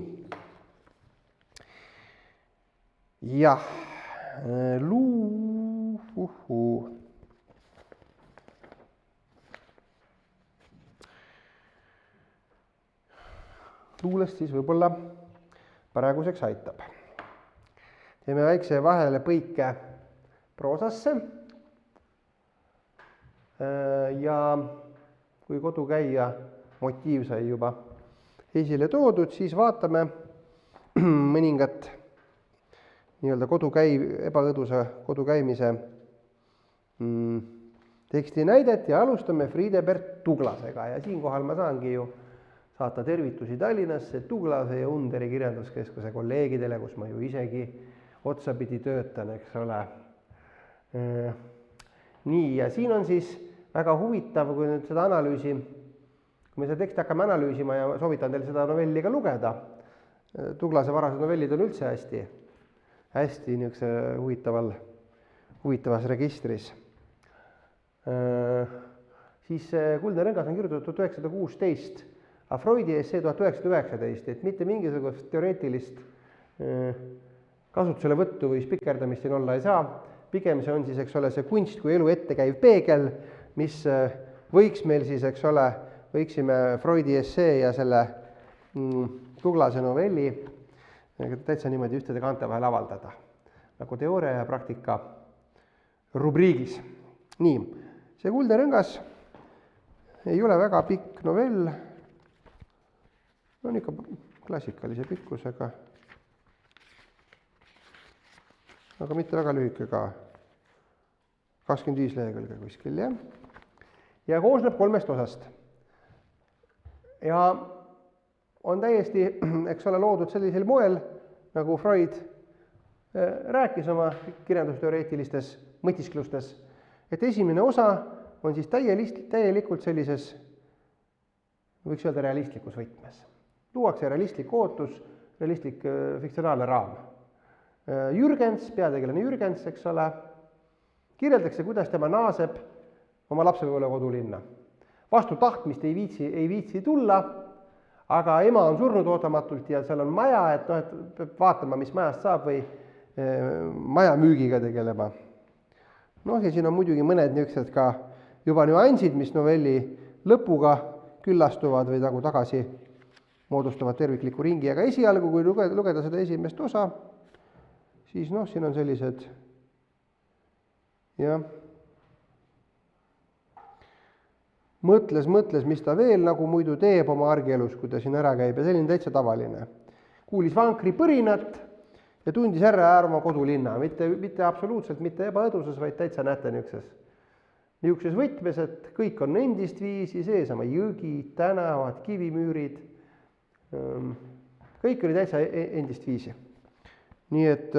Jah, luulest siis võib-olla praeguseks aitab. Teeme väikse vahele põike proosasse ja kui kodukäija motiiv sai juba esile toodud, siis vaatame mõningat nii-öelda ebaõdusa kodukäimise teksti näidet ja alustame Friedebert Tuglasega ja siinkohal ma saangi ju saata tervitusi Tallinnasse, Tuglase ja Underi kirjanduskeskuse kolleegidele, kus ma ju isegi otsapidi töötan, eks ole. Nii, ja siin on siis väga huvitav, kui nüüd seda analüüsi, kui me seda teksti hakkame analüüsima ja soovitan teil seda novelli ka lugeda. Tuglase varased novellid on üldse hästi niisuguse huvitavas registris. Siis Kuldne Rõngas on kirjutatud 1916, aga Freudi essee 1919, et mitte mingisugust teoreetilist kasutusele võttu või spikerdamist siin olla ei saa. Pigem see on siis, eks ole, see kunst kui elu ette käiv peegel, mis võiks meil siis, eks ole, võiksime Freudi essee ja selle Tuglase novelli täitsa niimoodi ühtede kaante vahel avaldada, nagu teooria ja praktika rubriigis. Nii, see Kuldne rõngas ei ole väga pikk novell, on ikka klassikalise pikkusega, aga mitte väga lühike ka, 25 lehekülge kuskil, jah. Ja koosneb 3 osast. Ja on täiesti, eks ole, loodud sellisel moel, nagu Freud rääkis oma kirjandusteoreetilistes mõtisklustes, et esimene osa on siis täielikult sellises, võiks öelda, realistlikus võtmes. Luuakse realistlik ootus, realistlik fiktsionaalne raam. Jürgens, peategelane Jürgens, eks ole, kirjeldakse, kuidas tema naaseb oma lapsepõlve kodulinna. Vastu tahtmist ei viitsi tulla, aga ema on surnud ootamatult ja seal on maja, et peab vaatama, mis majast saab või maja müügiga tegelema. Ja siin on muidugi mõned niisugused ka juba nüansid, mis novelli lõpuga küllastuvad või nagu tagasi moodustavad tervikliku ringi, aga esialgu, kui lugeda seda esimest osa, siis siin on sellised, jah, mõtles, mis ta veel nagu muidu teeb oma argielus, kui ta siin ära käib ja selline täitsa tavaline. Kuulis vankri põrinat ja tundis ära oma kodulinna, mitte absoluutselt, mitte ebaõduses, vaid täitsa näete niisuguses võtmes, et kõik on endist viisi, seesama jõgi, tänavad, kivimüürid, kõik oli täitsa endist viisi. Nii et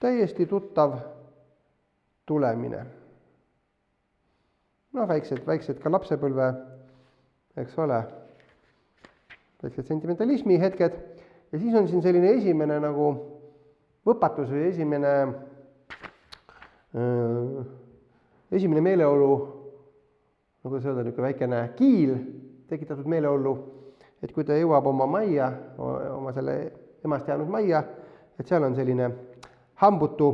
täiesti tuttav tulemine. Väiksed ka lapsepõlve, eks ole, väiksed sentimentalismi hetked ja siis on siin selline esimene nagu võpatus või esimene meeleolu, nagu see öelda, niisugune väikene kiil tekitatud meeleolu, et kui ta jõuab oma majja, oma selle emast jäänud majja, et seal on selline hambutu,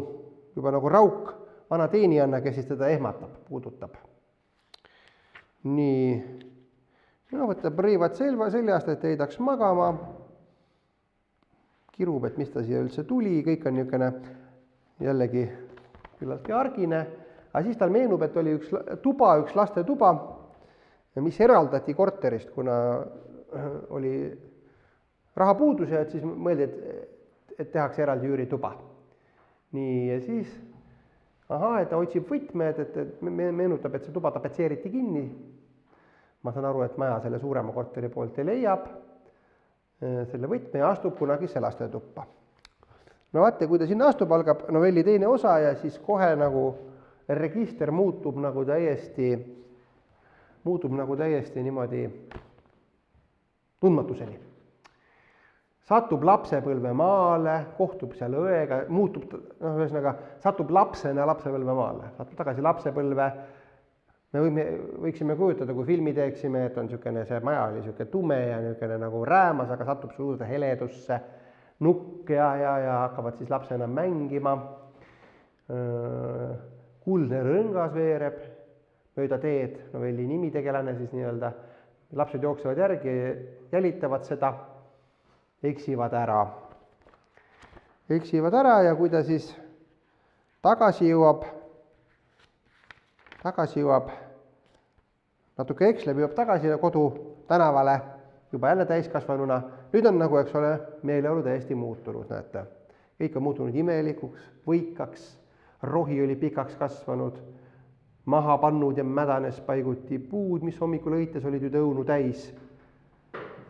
juba nagu rauk, vana teenijanna, kes siis teda ehmatab, puudutab. Nii, võtab rõivad seljast, et heidaks magama, kirub, et mis ta siia üldse tuli, kõik on niisugune jällegi küllaltki argine, aga siis tal meenub, et oli üks lastetuba, mis eraldati korterist, kuna oli rahapuudus ja et siis mõeldi, et tehakse eraldi üürituba. Nii, ja siis et ta otsib võtmed, et meenutab, et see tuba tapetseeriti kinni. Ma saan aru, et maja selle suurema korteri poolt ei leiab selle võtme ja astub kunagisse lastetuppa. Vaata, kui ta sinna astub, algab novelli teine osa ja siis kohe nagu register muutub nagu täiesti niimoodi tundmatuseni. Satub lapsepõlve maale, kohtub seal õega, satub lapsena lapsepõlve maale, satub tagasi lapsepõlve. Me võiksime kujutada, kui filmi teeksime, et on see maja oli tume ja nagu räämas, aga satub suurde heledusse, nukk ja hakkavad siis lapsena mängima. Kuldne rõngas veereb mööda teed, novelli nimitegelane siis nii-öelda, lapsed jooksevad järgi, jälitavad seda, eksivad ära ja kui ta siis tagasi jõuab, natuke eksleb, jõuab tagasi kodu tänavale, juba jälle täiskasvanuna. Nüüd on nagu, eks ole, meeleolu täiesti muutunud, näete. Kõik on muutunud imelikuks, võikaks, rohi oli pikaks kasvanud, maha pannud ja mädanes paiguti puud, mis hommikul õites olid ju tõunu täis.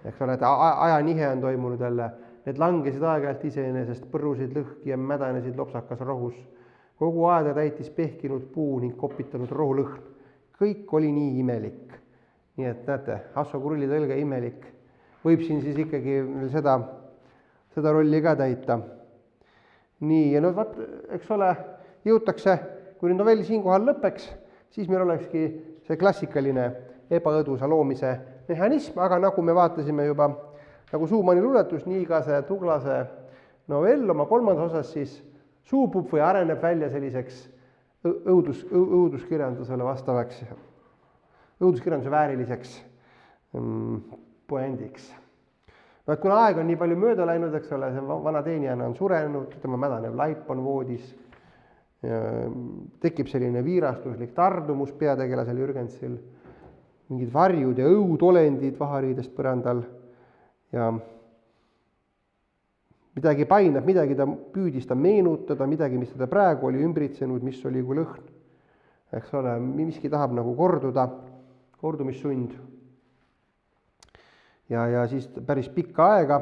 Eks ole, et ajanihe on toimunud jälle, need langesid aeg-ajalt iseenesest, põrusid lõhki ja mädanesid lopsakas rohus. Kogu aeda täitis pehkinud puu ning kopitanud rohulõhn. Kõik oli nii imelik. Nii et näete, Hasso Kurli tõlge imelik. Võib siin siis ikkagi seda rolli ka täita. Nii, ja eks ole, jõutakse, kui nüüd novell siinkohal lõpeks, siis meil olekski see klassikaline ebaõdusa loomise mehhanism, aga nagu me vaatasime juba nagu Schumanni luuletus, nii ka see Tuglase novell oma kolmandas osas siis suupub või areneb välja selliseks õuduskirjandusele õuduskirjanduse vääriliseks puendiks. No et kuna aeg on nii palju mööda läinud, eks ole, see vana teenijana on surenud, tema mädanev laip on voodis, tekib selline viirastuslik tardumus peategelasel Jürgensil, mingid varjud ja õudolendid vahariidest põrandal ja midagi painab, midagi ta püüdis ta meenutada, midagi, mis teda praegu oli ümbritsenud, mis oli kui lõhn. Eks ole, miski tahab nagu korduda, kordumissund. Ja siis päris pikka aega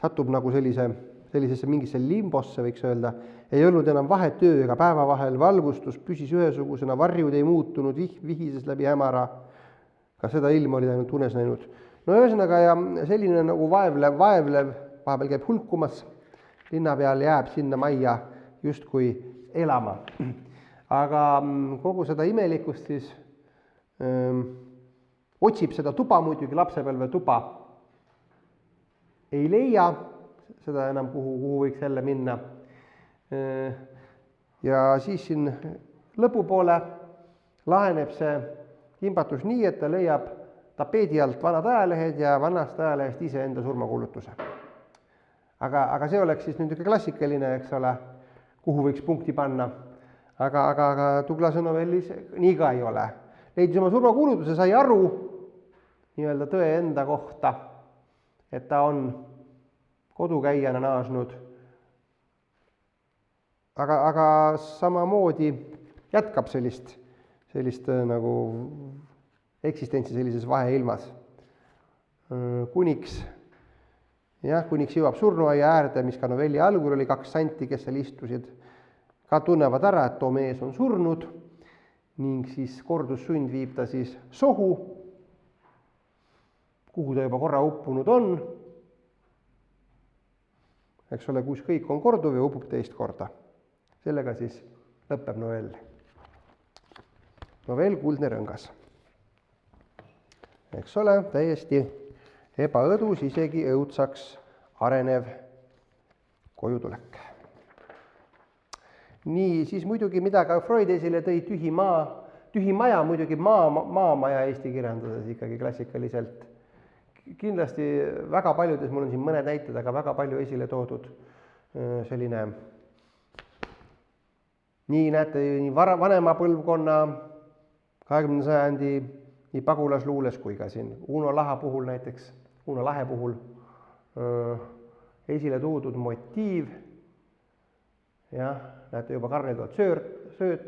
satub nagu sellisesse mingisse limbosse, võiks öelda. Ei olnud enam vahet öö ega päeva vahel, valgustus püsis ühesugusena, varjud ei muutunud, vihises läbi hämara. Ka seda ilma oli ainult unes näinud. No ühesõnaga ja selline nagu vaevlev, vahepeal käib hulkumas, linna peal jääb sinna majja justkui elama. Aga kogu seda imelikkust siis otsib seda tuba muidugi, lapsepõlve tuba. Ei leia seda enam, kuhu võiks jälle minna. Ja siis siin lõpupoole laheneb see kimbatus nii, et ta leiab tapeedi alt vanad ajalehed ja vanast ajalehest ise enda surmakuulutuse. Aga see oleks siis nüüd klassikaline, eks ole, kuhu võiks punkti panna. Aga Douglase novellis nii ka ei ole. Leidis oma surmakuulutuse, sai aru nii-öelda tõe enda kohta, et ta on kodukäijana naasnud. Aga samamoodi jätkab sellist nagu eksistentsi sellises vaheilmas. Kuniks jõuab surnuaia äärde, mis ka novelli algul oli 2 santi, kes seal istusid, ka tunnevad ära, et too mees on surnud ning siis kordussund viib ta siis sohu, kuhu ta juba korra uppunud on. Eks ole, kus kõik on korduv ja upub teist korda. Sellega siis lõpeb novell. Novell Kuldne rõngas. Eks ole, täiesti ebaõdus, isegi õudsaks arenev kojutulek. Nii, siis muidugi, mida ka Freud esile tõi, tühi maja, muidugi maamaja eesti kirjanduses ikkagi klassikaliselt. Kindlasti väga paljudes, mul on siin mõned näited, aga väga palju esile toodud selline, nii näete, nii vanema põlvkonna 20. sajandi nii pagulasluules kui ka siin Uno Lahe puhul näiteks, Uno Lahe puhul esile toodud motiiv. Jah, näete juba karneldavad sööt,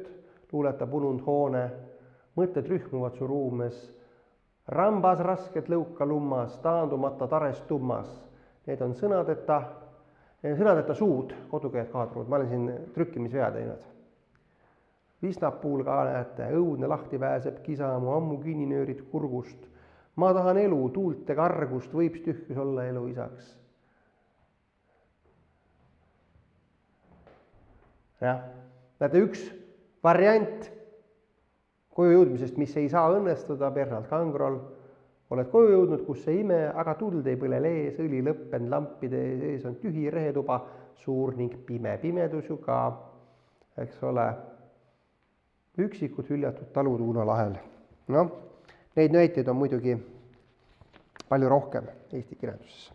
luuletab ununud hoone, mõtted rühmuvad su ruumes, rambas rasket lõuka lummas, taandumata tares tummas. Need on sõnadeta suud, kodukeed kaadruud, ma olen siin trükkimisvea teinud. Visnapuul ka näete, õudne lahti pääseb kisamu, ammu kinninöörid kurgust. Ma tahan elu, tuult ja kargust, võiks tühjus olla elu isaks. Jah, näete üks variant koju jõudmisest, mis ei saa õnnestuda, Bernard Kangrol. Oled koju jõudnud, kus see ime, aga tuld ei põle lees, õli lõppend, lampide sees on tühi rehetuba, suur ning pimedus ju ka, eks ole, üksikud hüljatud talud Uno Lahel. Noh, neid näiteid on muidugi palju rohkem eesti kirjanduses.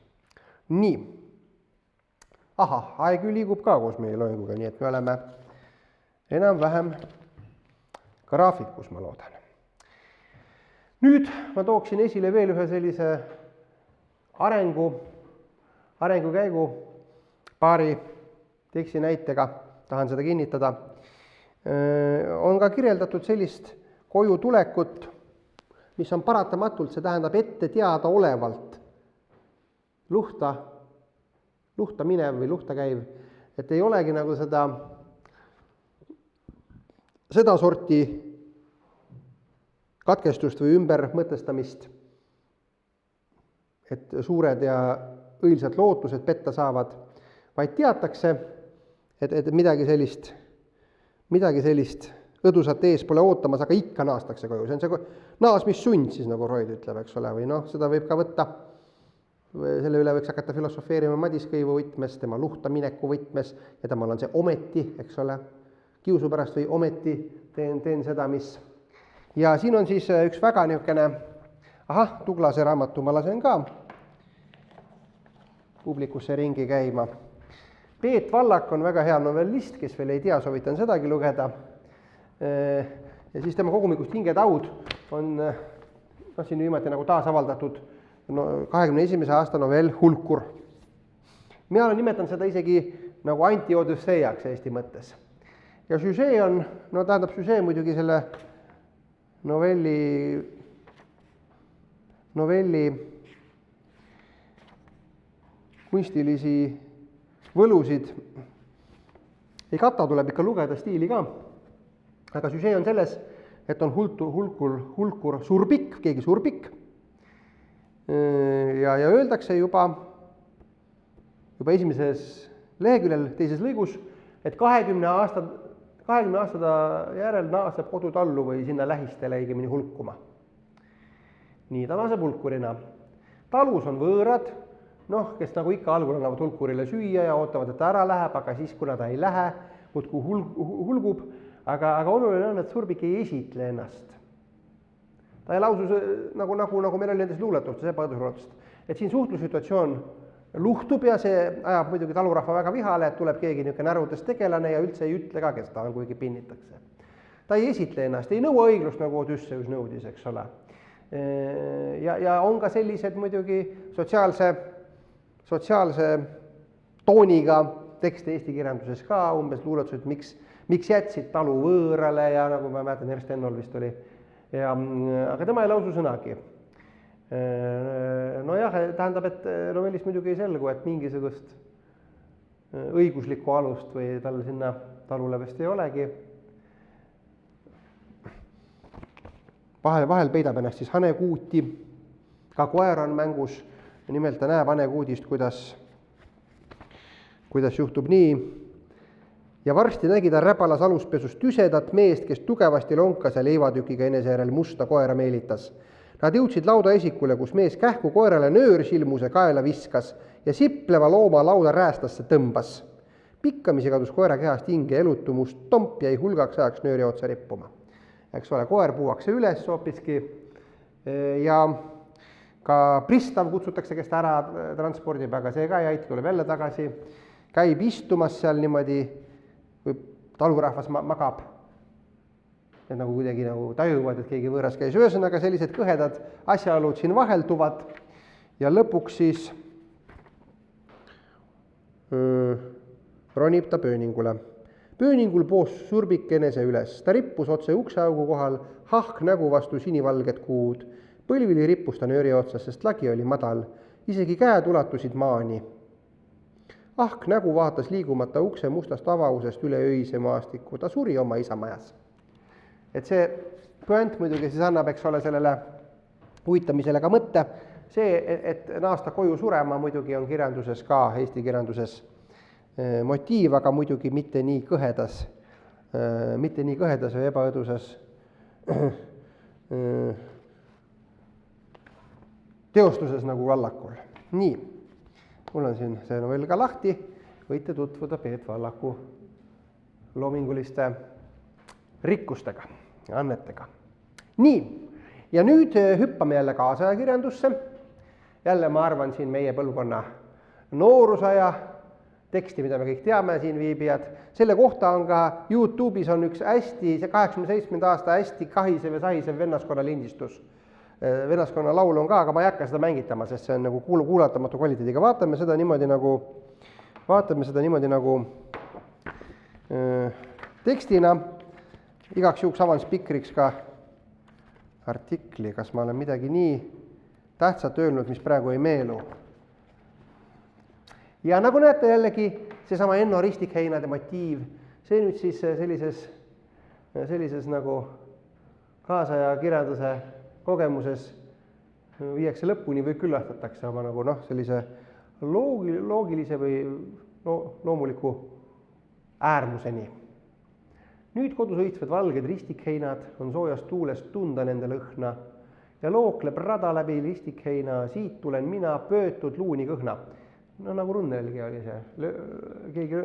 Nii, aeg liigub ka koos meie loenguga, nii et me oleme enam-vähem graafikus, ma loodan. Nüüd ma tooksin esile veel ühe sellise arengukäigu paari teksti näitega, tahan seda kinnitada. On ka kirjeldatud sellist koju tulekut, mis on paratamatult, see tähendab ette teada olevalt luhta minev või luhta käiv, et ei olegi nagu seda sorti katkestust või ümbermõtestamist, et suured ja õilsad lootused petta saavad, vaid teatakse, et midagi sellist õdusat ees pole ootamas, aga ikka naastakse koju. See on see naasmissund, siis nagu Freud ütleb, eks ole, või noh, seda võib ka võtta, selle üle võiks hakata filosofeerima Madis Kõivu võtmes, tema luhta mineku võtmes ja temal on see ometi, eks ole, kiusu pärast või ometi teen seda, mis ja siin on siis üks väga niisugune, Tuglase raamatu ma lasen ka publikusse ringi käima. Peet Vallak on väga hea novellist, kes veel ei tea, soovitan sedagi lugeda. Ja siis tema kogumikust Hingetaud on siin viimati nagu taasavaldatud 21. aasta novell Hulkur. Mina nimetan seda isegi nagu anti-Odüsseiaks Eesti mõttes. Ja süžee on, süžee muidugi selle novelli kunstilisi võlusid ei kata, tuleb ikka lugeda stiili ka. Aga süžee on selles, et on hulkur surbik, keegi surbik. Ja öeldakse juba esimeses leheküljel, teises lõigus, et 20 aasta järel naaseb kodutallu või sinna lähistele õigemini hulkuma. Nii, ta naaseb hulkurina. Talus on võõrad, kes nagu ikka algul annavad hulkurile süüa ja ootavad, et ta ära läheb, aga siis, kuna ta ei lähe, muudkui hulgub, aga oluline on, et surbik ei esitle ennast. Ta ei lausu nagu meil oli nendes luuletustes, ebaõdusluuletust, et siin suhtlussituatsioon luhtub ja see ajab muidugi talurahva väga vihale, et tuleb keegi niisugune närvudes tegelane ja üldse ei ütle ka, kes ta on, kuigi pinnitakse. Ta ei esitle ennast, ei nõua õiglust, nagu Odüsseus nõudis, eks ole. Ja on ka sellised muidugi sotsiaalse tooniga tekste Eesti kirjanduses ka, umbes luuletused, miks jätsid talu võõrale ja nagu ma mäletan, Ernst Ennol vist oli. Aga tema ei lausu sõnagi. Nojah, tähendab, et novellis muidugi ei selgu, et mingisugust õiguslikku alust või tal sinna talule vist ei olegi. Vahel peidab ennast siis hanekuuti, ka koer on mängus, nimelt ta näeb hanekuudist, kuidas juhtub nii. Ja varsti nägi ta räpalas aluspesus tüsedat meest, kes tugevasti lonkas ja leivatükiga enesejärel musta koera meelitas. Nad jõudsid lauda esikule, kus mees kähku koerale nöörsilmuse kaela viskas ja sipleva looma lauda räästasse tõmbas. Pikkamisi kadus koera kehast hinge elutumust, tomp jäi hulgaks ajaks nööri otsa rippuma. Eks ole, koer puuakse üles hoopiski ja ka pristav kutsutakse, kes ta ära transpordib, aga see ka ei aita, tuleb jälle tagasi. Käib istumas seal niimoodi, kui talurahvas magab. Need nagu kuidagi tajuvad, et keegi võõras käis. Ühesõnaga sellised kõhedad asjaolud siin vahelduvad ja lõpuks siis ronib ta pööningule. Pööningul poos surbik enese üles. Ta rippus otse ukseaugu kohal, hahk nägu vastu sinivalget kuud. Põlvili rippus ta nööri otsas, sest lagi oli madal. Isegi käed ulatusid maani. Ahk nägu vaatas liigumata ukse mustast avausest üle öise maastiku. Ta suri oma isa majas. Et see püant muidugi siis annab, eks ole, sellele uitamisele ka mõtte. See, et naasta koju surema muidugi on kirjanduses ka, Eesti kirjanduses motiiv, aga muidugi mitte nii kõhedas või ebaõdusas teostuses nagu Vallakul. Nii, mul on siin see novell ka lahti, võite tutvuda Peet Vallaku loominguliste rikkustega ja annetega. Nii, ja nüüd hüppame jälle kaasajakirjandusse. Jälle ma arvan siin meie põlvkonna noorusaja teksti, mida me kõik teame, siin viibijad. Selle kohta on ka YouTube'is on üks hästi, see 87. aasta hästi kahisev ja sahisev vennaskonna lindistus. Vennaskonna laul on ka, aga ma ei hakka seda mängitama, sest see on nagu kuulatamatu kvaliteediga. Vaatame seda niimoodi nagu tekstina. Igaks juhuks avan spikriks ka artikli, kas ma olen midagi nii tähtsat öelnud, mis praegu ei meelu. Ja nagu näete jällegi, seesama Enno Ristikheinade motiiv, see nüüd siis sellises nagu kaasaja kirjanduse kogemuses viiakse lõpuni või küllastatakse oma nagu sellise loogilise või loomuliku äärmuseni. Nüüd kodus õitsvad valged ristikheinad, on soojast tuulest tunda nende lõhna ja lookleb rada läbi ristikheina, siit tulen mina, pöötud luuni kõhna. No nagu Runnelgi oli see, keegi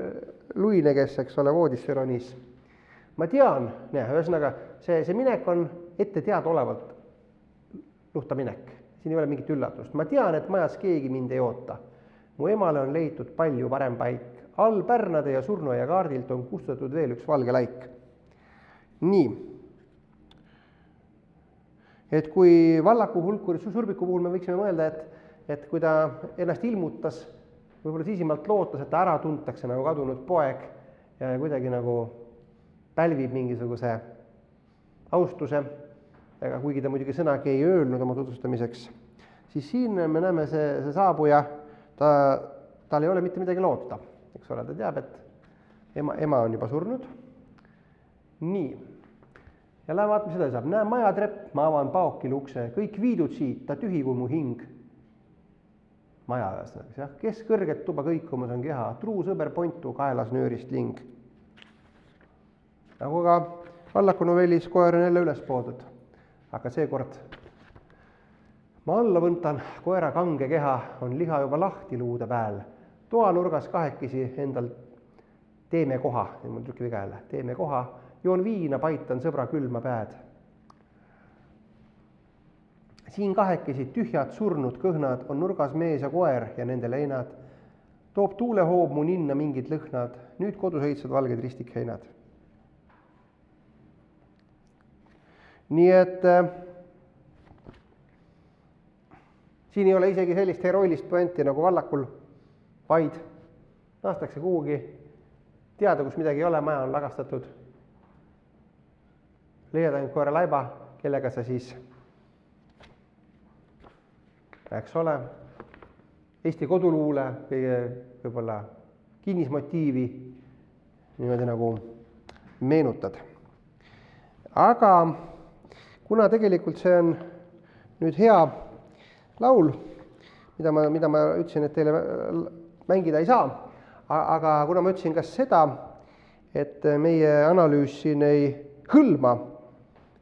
luine, kes, eks ole, voodisse ronis. Ma tean, ühesõnaga, see minek on ette teadaolevalt luhta minek. Siin ei ole mingit üllatust. Ma tean, et majas keegi mind ei oota. Mu emale on leitud palju parem paik. All Pärnade ja surnuaia kaardilt on kustutatud veel üks valge laik. Nii. Et kui Vallaku hulkuri Surbiku puhul me võiksime mõelda, et kui ta ennast ilmutas, võib-olla siisimalt lootas, et ta ära tuntakse nagu kadunud poeg ja kuidagi nagu pälvib mingisuguse austuse, aga kuigi ta muidugi sõnagi ei öelnud oma tutvustamiseks, siis siin me näeme see saabuja, tal ei ole mitte midagi loota, eks ole, ta teab, et ema on juba surnud. Nii, ja lähe vaat, mis seda saab. Näe majatrepp, ma avan paokil ukse, kõik viidud siit, ta tühi kui mu hing. Maja ühesõnaga, jah, kes kõrget tuba kõikumas on keha, truu sõber Pontu kaelas nöörist ling. Nagu ka Vallaku novellis koer on jälle üles poodud, aga seekord ma alla võntan, koera kange keha on liha juba lahti luude pääl. Toanurgas kahekesi endal teeme koha, mul trükki viga jälle, teeme koha, joon viina, paitan sõbra külma pääd. Siin kahekesi tühjad surnud kõhnad on nurgas mees ja koer ja nende leinad. Toob tuulehoob mu ninna mingid lõhnad, nüüd kodus õitsad valged ristikheinad. Nii et siin ei ole isegi sellist heroilist pointi nagu Vallakul, vaid naastakse kuhugi, teada, kus midagi ei ole, maja on lagastatud. Leiad ainult koera laiba, kellega sa siis, eks ole, Eesti koduluule, kõige võib-olla kinnismotiivi niimoodi nagu meenutad. Aga kuna tegelikult see on nüüd hea laul, mida ma ütlesin, et teile mängida ei saa, aga kuna ma ütlesin ka seda, et meie analüüs siin ei hõlma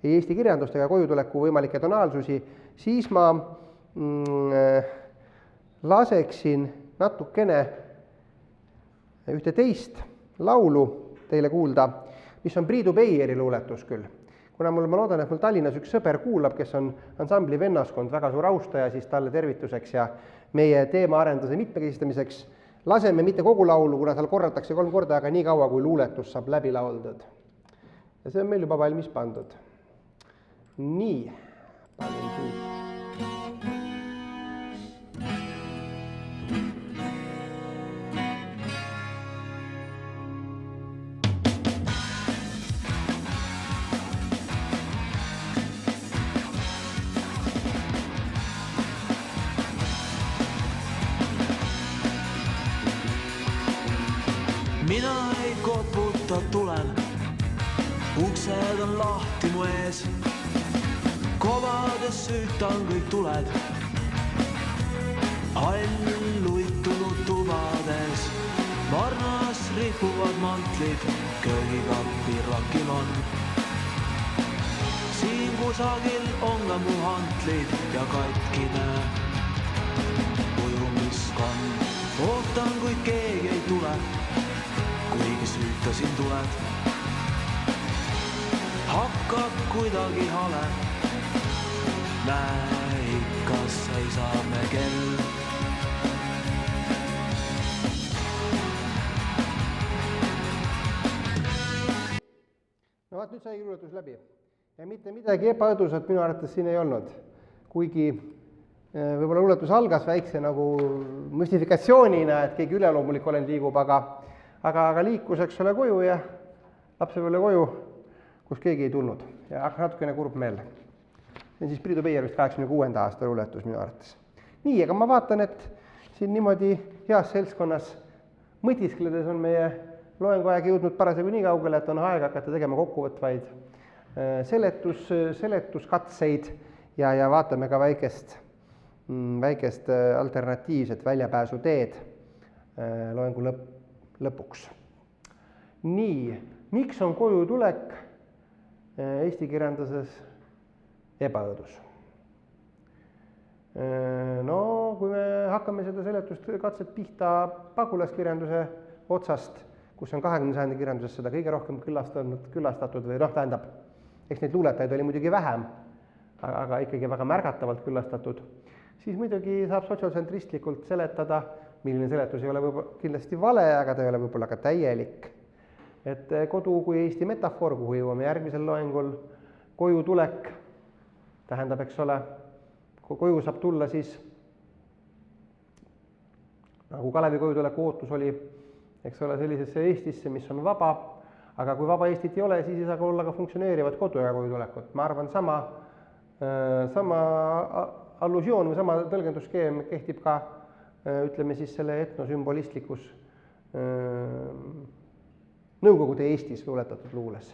ei eesti kirjandust ega kojutuleku võimalikke tonaalsusi, siis ma laseksin natukene ühte teist laulu teile kuulda, mis on Priidu Beieri luuletus küll. Kuna ma loodan, et mul Tallinnas üks sõber kuulab, kes on ansambli vennaskond, väga suur austaja, siis talle tervituseks ja meie teemaarenduse mitmekesistamiseks laseme mitte kogu laulu, kuna seal korratakse 3 korda, aga nii kaua, kui luuletus saab läbi lauldud. Ja see on meil juba valmis pandud. Nii, panen siin. Mina ei koputa tulen, uksed on lahti mu ees. Kovades süütan kõik tuled, alluitunud tubades. Varnas ripuvad mantlid, köögikappi rakil on. Siin kusagil on ka mu hantlid ja katkine ujumiskann. Ootan, kui keegi ei tule, kuigi süütasin tuled. Hakkab kuidagi hale, näe ikka seisame kell. No vaat nüüd sai luuletus läbi ja mitte midagi ebaõdusat minu arvates siin ei olnud, kuigi võib-olla luuletus algas väikse nagu müstifikatsioonina, et keegi üleloomulik olend liigub, aga liikus, eks ole, koju ja lapsepõlve koju, kus keegi ei tulnud ja natukene kurb meel. See on siis Priidu Beier vist 86. aasta luuletus minu arvates. Nii, aga ma vaatan, et siin niimoodi heas seltskonnas mõtiskledes on meie loenguaeg jõudnud parasjagu nii kaugele, et on aeg hakata tegema kokkuvõtvaid seletuskatseid ja vaatame ka väikest alternatiivset väljapääsu teed loengu lõpuks. Nii, miks on koju tulek eesti kirjanduses ebaõdus? No, kui me hakkame seda seletust katset pihta pagulaskirjanduse otsast, kus on 20. sajandi kirjanduses seda kõige rohkem küllastatud või tähendab, eks neid luuletajaid oli muidugi vähem, aga ikkagi väga märgatavalt külastatud, siis muidugi saab sotsiaaltsentristlikult seletada, milline seletus ei ole kindlasti vale, aga ta ei ole võib-olla ka täielik. Et kodu kui Eesti metafoor, kuhu jõuame järgmisel loengul, koju tulek tähendab, eks ole, kui koju saab tulla, siis nagu Kalevi kojutuleku ootus oli, eks ole, sellisesse Eestisse, mis on vaba, aga kui vaba Eestit ei ole, siis ei saa ka olla ka funktsioneerivat kodu ja kojutulekut. Ma arvan, sama allusioon või sama tõlgendusskeem kehtib ka, ütleme siis selle etnosümbolistlikus Nõukogude Eestis luuletatud luules,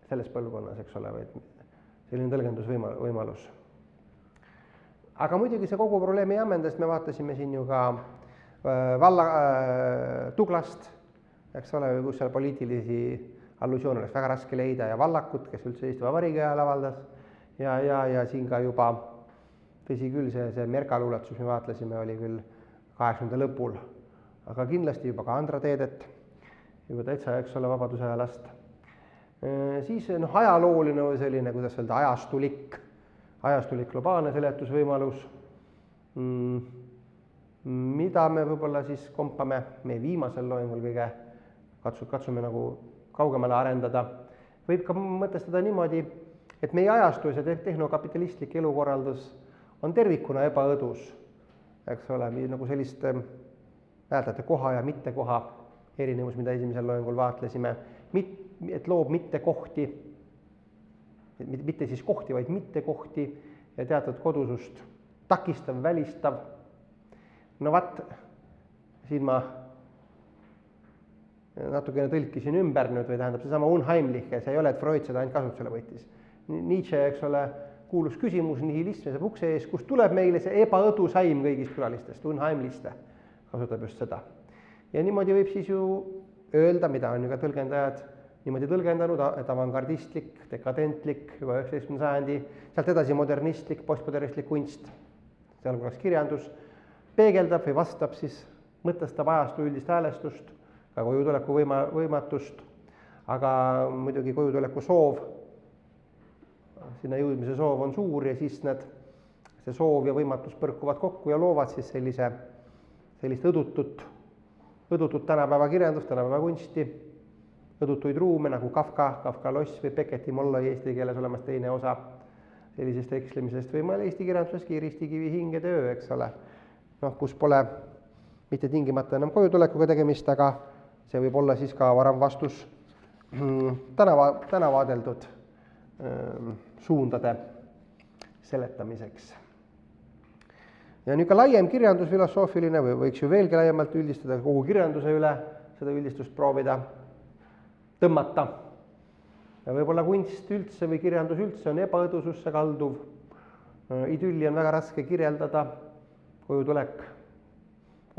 selles põlvkonnas, eks ole, selline tõlgendusvõimalus. Aga muidugi see kogu probleemi ei ammenda, sest me vaatasime siin ju ka valla Tuglast, eks ole, kus seal poliitilisi allusioone oleks väga raske leida ja Vallakut, kes üldse Eesti Vabariigi ajal avaldas ja siin ka juba, tõsi küll, see Merka luuletus, mis me vaatlesime, oli küll 80. lõpul, aga kindlasti juba ka Andra Teedet, juba täitsa, eks ole, vabaduse ajalast. Siis ajalooline või selline, kuidas öelda, ajastulik globaalne seletusvõimalus, mida me võib-olla siis kompame meie viimasel loengul kõige, katsume nagu kaugemale arendada. Võib ka mõtestada niimoodi, et meie ajastu ja see tehnokapitalistlik elukorraldus on tervikuna ebaõdus, eks ole, nagu sellist mäletate koha ja mittekoha erinevus, mida esimesel loengul vaatlesime, et loob mittekohti, mitte siis kohti, vaid mittekohti ja teatud kodusust takistav, välistav. No vaat, siin ma natukene tõlkisin ümber nüüd või tähendab seesama unheimliche, see ei ole, et Freud seda ainult kasutusele võttis. Nietzsche, eks ole, kuulus küsimus nihilism ja see ukse ees, kust tuleb meile see ebaõdusaim kõigist külalistest, unheimliste, kasutab just seda. Ja niimoodi võib siis ju öelda, mida on ju ka tõlgendajad niimoodi tõlgendanud, et avangardistlik, dekadentlik, juba 19. sajandi, sealt edasi modernistlik, postmodernistlik kunst, sealhulgas kirjandus, peegeldab või vastab siis, mõtestab ajastu üldist häälestust, ka kojutuleku võimatust, aga muidugi kojutuleku soov, sinna jõudmise soov on suur ja siis see soov ja võimatus põrkuvad kokku ja loovad siis sellist õdutut tänapäeva kirjandust, tänapäeva kunsti, õdutuid ruume nagu Kafka loss või Becketi Molloi eesti keeles olemas teine osa sellisest ekslemisest või mõel eesti kirjanduseski Ristikivi hingede öö, eks ole, kus pole mitte tingimata enam kojutulekuga tegemist, aga see võib olla siis ka varem vastus täna vaadeldud suundade seletamiseks. Ja nüüd ka laiem kirjandusfilosoofiline või võiks ju veelgi laiemalt üldistada kogu kirjanduse üle, seda üldistust proovida tõmmata. Ja võib-olla kunst üldse või kirjandus üldse on ebaõdususse kalduv, idülli on väga raske kirjeldada, kojutulek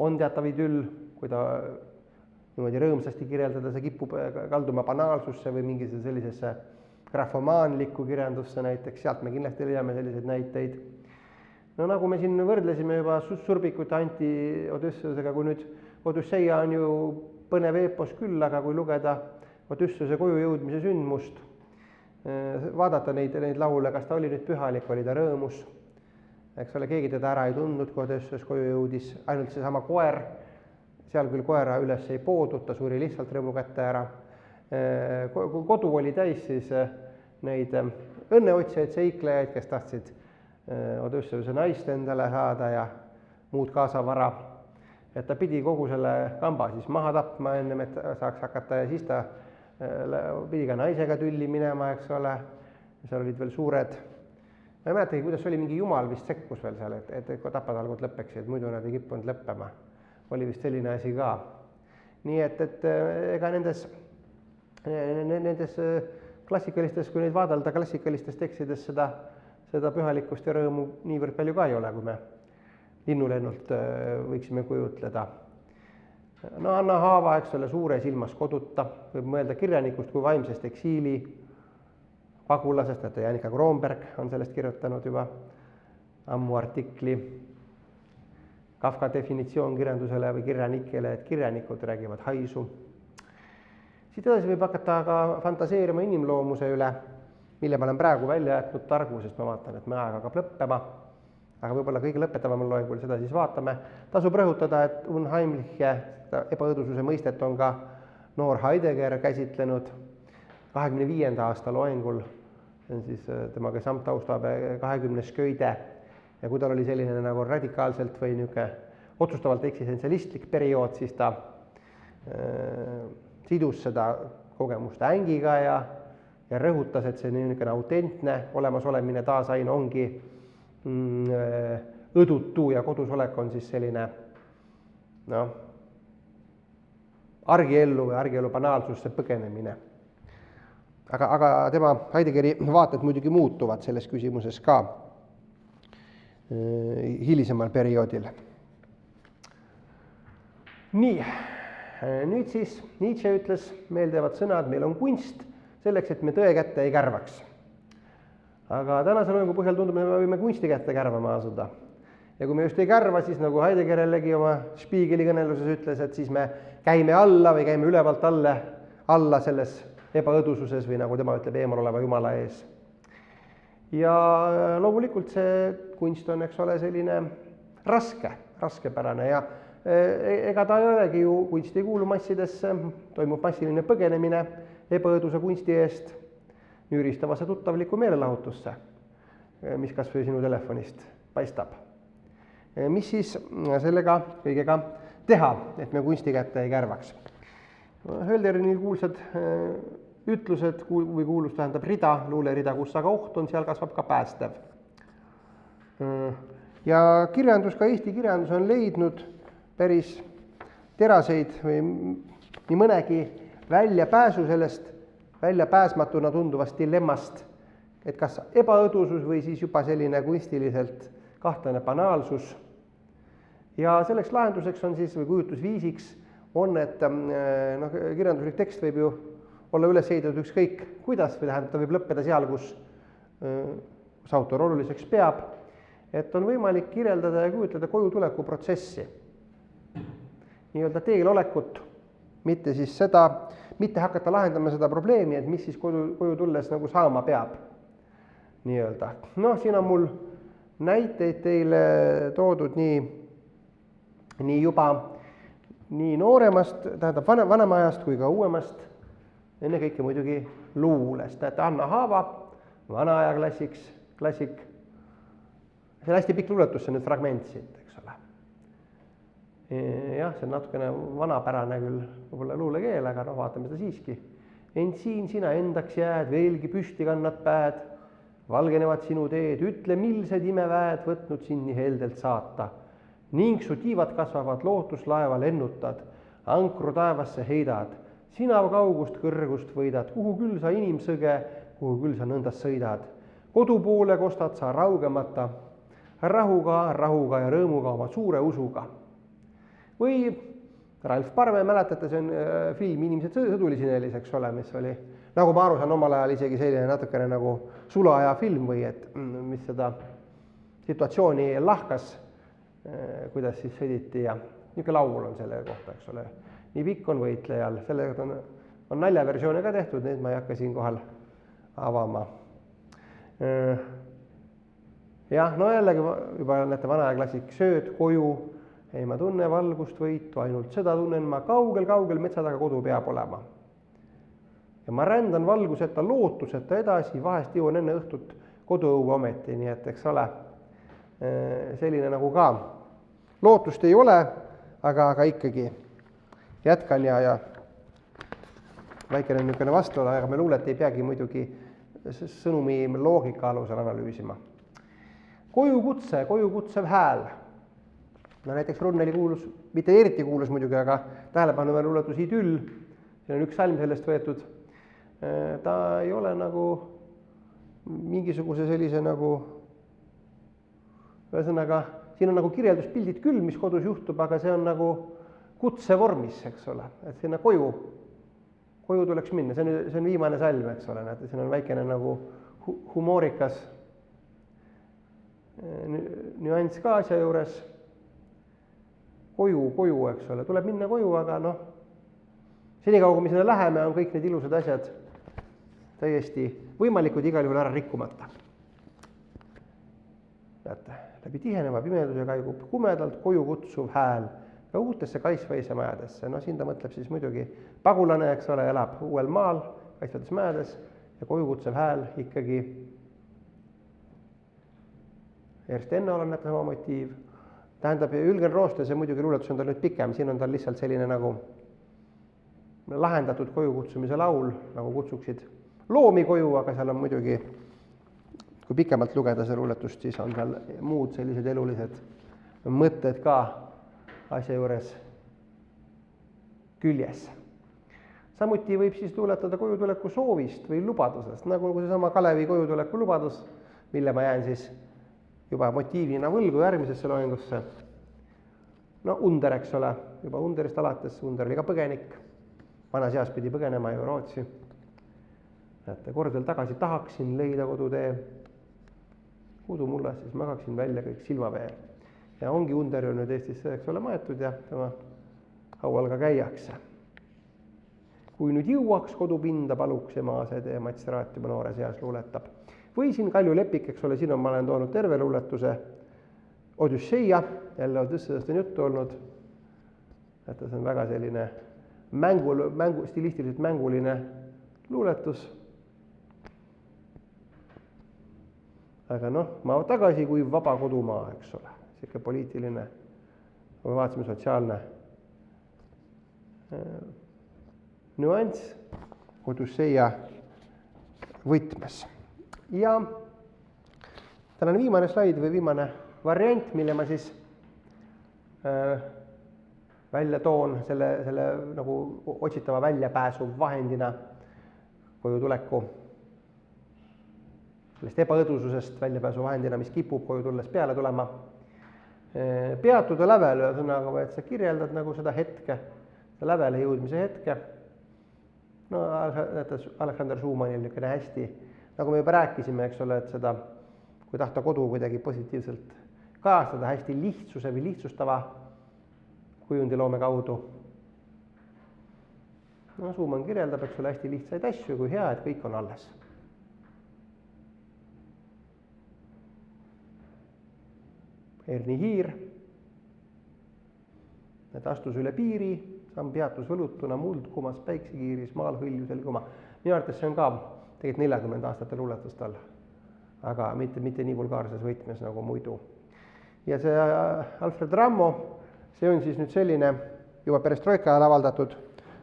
on teatav idüll, kui ta niimoodi rõõmsasti kirjeldada, see kipub kalduma banaalsusse või mingisse sellisesse grafomaanlikku kirjandusse näiteks, sealt me kindlasti leiame selliseid näiteid. No nagu me siin võrdlesime juba Surbikut Anti Odüsseusega, kui nüüd Odüsseia on ju põnev eepos küll, aga kui lugeda Odüsseuse koju jõudmise sündmust, vaadata neid laule, kas ta oli nüüd pühalik, oli ta rõõmus, eks ole, keegi teda ära ei tundnud, kui Odüsseus koju jõudis, ainult seesama koer, seal küll koera üles ei poodud, ta suri lihtsalt rõõmu kätte ära. Kodu oli täis siis neid õnneotsijaid, seiklejaid, kes tahtsid Odüsseuse naist endale saada ja muud kaasavara, et ta pidi kogu selle kamba siis maha tapma ennem, et saaks hakata ja siis ta pidi ka naisega tülli minema, eks ole, seal olid veel suured, ma ei mäletagi, kuidas oli mingi jumal vist sekkus veel seal, et tapatalgud lõppeksid, muidu nad ei kippunud lõppema, oli vist selline asi ka. Nii et ega nendes klassikalistes, kui neid vaadelda klassikalistes tekstides seda pühalikkust ja rõõmu niivõrd palju ka ei ole, kui me linnulennult võiksime kujutleda. No Anna Haava, eks ole, suures ilmas koduta, võib mõelda kirjanikust kui vaimsest eksiili pagulasest, et Janika Kroonberg on sellest kirjutanud juba ammu artikli. Kafka definitsioon kirjandusele või kirjanikele, et kirjanikud räägivad haisu. Siit edasi võib hakata ka fantaseerima inimloomuse üle, mille ma olen praegu välja jätnud targu, sest ma vaatan, et me aeg hakkab lõppema, aga võib-olla kõige lõpetaval loengul seda siis vaatame. Tasub rõhutada, et unheimliche ebaõdususe mõistet on ka noor Heidegger käsitlenud 25. aasta loengul, see on siis tema Gesamtaustabe 20. köide, ja kui tal oli selline nagu radikaalselt või niisugune otsustavalt eksistentsialistlik periood, siis ta sidus seda kogemust ängiga ja rõhutas, et see niisugune autentne olemasolemine taasaine ongi õdutu ja kodusolek on siis selline argiellu või argielu banaalsusse põgenemine. Aga tema Heideggeri vaated muidugi muutuvad selles küsimuses ka hilisemal perioodil. Nii, nüüd siis Nietzsche ütles meeldivad sõnad, meil on kunst selleks, et me tõe kätte ei kärvaks. Aga tänase loengu põhjal tundub, et me võime kunsti kätte kärvama asuda. Ja kui me just ei kärva, siis nagu Heideggerellegi oma Spiegeli kõneluses ütles, et siis me käime alla või käime ülevalt alla selles ebaõdususes või nagu tema ütleb, eemal oleva Jumala ees. Ja loomulikult see kunst on, eks ole, selline raskepärane ja ega ta ei olegi ju, kunst ei kuulu massidesse, toimub massiline põgenemine ebaõduse kunsti eest üüristavasse tuttavlikku meelelahutusse, mis kas või sinu telefonist paistab. Mis siis sellega kõigega teha, et me kunsti kätte ei kärvaks? Hölderlini kuulsad ütlused või kuulus tähendab rida, luulerida, kus aga oht on, seal kasvab ka päästev. Ja kirjandus, ka Eesti kirjandus on leidnud päris teraseid või nii mõnegi väljapääsu sellest väljapääsmatuna tunduvast dilemmast, et kas ebaõdusus või siis juba selline kunstiliselt kahtlane banaalsus. Ja selleks lahenduseks on siis või kujutlusviisiks on, et kirjanduslik tekst võib ju olla üles ehitatud ükskõik kuidas või tähendab, ta võib lõppeda seal, kus autor oluliseks peab, et on võimalik kirjeldada ja kujutleda kojutuleku protsessi. Nii-öelda teel olekut, mitte siis seda, mitte hakata lahendama seda probleemi, et mis siis koju tulles nagu saama peab. Nii-öelda. Siin on mul näiteid teile toodud nii juba nii nooremast, tähendab vanemaajast kui ka uuemast, enne kõike muidugi luulest. Näete, Anna Haava, vana aja klassik. See on hästi pikk luuletus, see on nüüd fragment siit, eks ole. Jah, see on natukene vanapärane küll võib-olla luulekeel, aga vaatame seda siiski. Ent siin sina endaks jääd, veelgi püsti kannad päed, valgenevad sinu teed, ütle, milsed imeväed võtnud sind nii heldelt saata. Ning su tiivad kasvavad, lootuslaeva lennutad, ankru taevasse heidad, sina kaugust kõrgust võidad, kuhu küll sa inimsõge, kuhu küll sa nõndas sõidad. Kodu poole kostad sa raugemata, rahuga ja rõõmuga oma suure usuga. Või Ralf Parve, mäletate, see on film Inimesed sõdulisinelis, eks ole, mis oli, nagu ma aru saan, omal ajal isegi selline natukene nagu sulaja film või et mis seda situatsiooni lahkas, kuidas siis sõditi ja niisugune laul on selle kohta, eks ole. Nii pikk on võitlejal, sellega on naljaversioone ka tehtud, neid ma ei hakka siin kohal avama. Jah, jällegi juba näete vana aja klassik, sööd koju, ei ma tunne valgust võitu, ainult seda tunnen ma kaugel metsa taga kodu peab olema. Ja ma rändan valguseta, lootuseta edasi, vahest jõuan enne õhtut koduõue ometi, nii et eks ole, selline nagu ka lootust ei ole, aga ikkagi jätkan ja väikene niisugune vastuola, aga me luulet ei peagi muidugi sõnumi loogika alusel analüüsima. Kojukutsev hääl. Näiteks Runneli kuulus, mitte eriti kuulus muidugi, aga tähelepanu luuletus Idüll, siin on üks salm sellest võetud. Ta ei ole nagu mingisuguse sellise nagu, ühesõnaga, siin on nagu kirjelduspildid küll, mis kodus juhtub, aga see on nagu kutsevormis, eks ole, et sinna koju tuleks minna, see on viimane salm, eks ole, näete, siin on väikene nagu humoorikas nüanss ka asja juures, koju, eks ole, tuleb minna koju, aga senikaua, kui me sinna läheme, on kõik need ilusad asjad täiesti võimalikud igal juhul ära rikkumata. Näete, läbi tiheneva pimeduse kaigub kumedalt koju kutsuv hääl ka uutesse kaisvaise majadesse. No siin ta mõtleb siis muidugi pagulane, eks ole, elab uuel maal, kaisvates majades ja koju kutsuv hääl ikkagi Ernst Enno on näete sama motiiv. Tähendab, Jürgen Rooste, see muidugi luuletus on tal nüüd pikem, siin on tal lihtsalt selline nagu lahendatud koju kutsumise laul, nagu kutsuksid loomi koju, aga seal on muidugi, kui pikemalt lugeda see luuletust, siis on seal muud sellised elulised mõtted ka asja juures küljes. Samuti võib siis luuletada kojutuleku soovist või lubadusest, nagu seesama Kalevi kojutuleku lubadus, mille ma jään siis juba motiivina võlgu järgmisesse loengusse. No Under, eks ole, juba Underist alates, Under oli ka põgenik, vanas eas pidi põgenema ju Rootsi. Näete, kord veel tagasi tahaksin leida kodutee, kodumullas, siis magaksin välja kõik silmavee. Ja ongi Under ju nüüd Eestisse, eks ole, maetud ja tema haual ka käiakse. Kui nüüd jõuaks kodupinda, paluks ema see Mats Raat juba noores eas luuletab. Või siin Kalju Lepik, eks ole, siin ma olen toonud terve luuletuse Odüsseia, jälle Odüsseast on juttu olnud. Et see on väga selline stilistiliselt mänguline luuletus. Aga noh, ma tagasi kui vaba kodumaa, eks ole, siuke poliitiline, kui vaatasime sotsiaalne nüanss Odüsseia võtmes. Ja tänane viimane slaid või viimane variant, mille ma siis välja toon selle nagu otsitava väljapääsu vahendina koju tuleku, sellest ebaõdususest väljapääsu vahendina, mis kipub koju tulles peale tulema. Peatuda lävel, ühesõnaga, et sa kirjeldad nagu seda hetke, seda lävele jõudmise hetke. No Alexander Schumannil niisugune hästi, nagu me juba rääkisime, eks ole, et seda, kui tahta kodu kuidagi positiivselt kajastada hästi lihtsuse või lihtsustava kujundiloome kaudu. No Schumann kirjeldab, eks ole, hästi lihtsaid asju, kui hea, et kõik on alles. Erni hiir, et astus üle piiri, samm peatus võlutuna, muld kumas päiksekiiris, maal hõljusel kuma. Minu arvates see on ka tegelikult 40 aastate luuletust all, aga mitte nii vulgaarses võtmes nagu muidu. Ja see Alfred Rammo, see on siis nüüd selline juba perestroika ajal avaldatud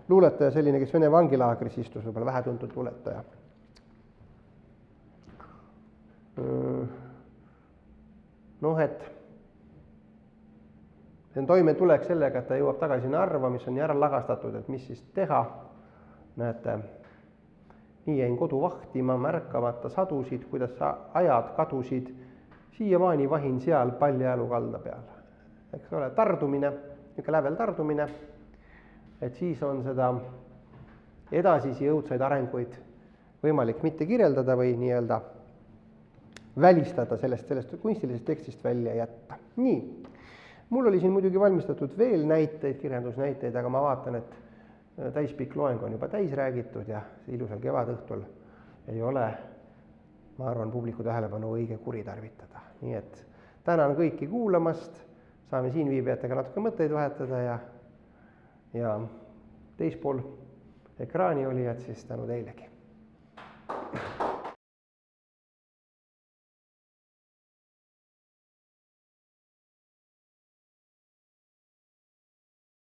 luuletaja, selline, kes Vene vangilaagris istus, võib-olla vähetuntud luuletaja. Noh, et see on toimetulek sellega, et ta jõuab tagasi Narva, mis on nii ära lagastatud, et mis siis teha. Näete, nii jäin kodu vahtima, märkamata sadusid, kuidas ajad kadusid, siiamaani vahin seal Paljajalu kalda peal. Eks ole, tardumine, niisugune lävel tardumine, et siis on seda edasisi õudsaid arenguid võimalik mitte kirjeldada või nii-öelda välistada sellest kunstilisest tekstist välja jätta. Nii, mul oli siin muidugi valmistatud veel näiteid, kirjandusnäiteid, aga ma vaatan, et täispikk loeng on juba täis räägitud ja ilusal kevadõhtul ei ole, ma arvan, publiku tähelepanu õige kuritarvitada. Nii et tänan kõiki kuulamast, saame siin viibijatega natuke mõtteid vahetada ja teispool ekraani olijad siis tänu teilegi.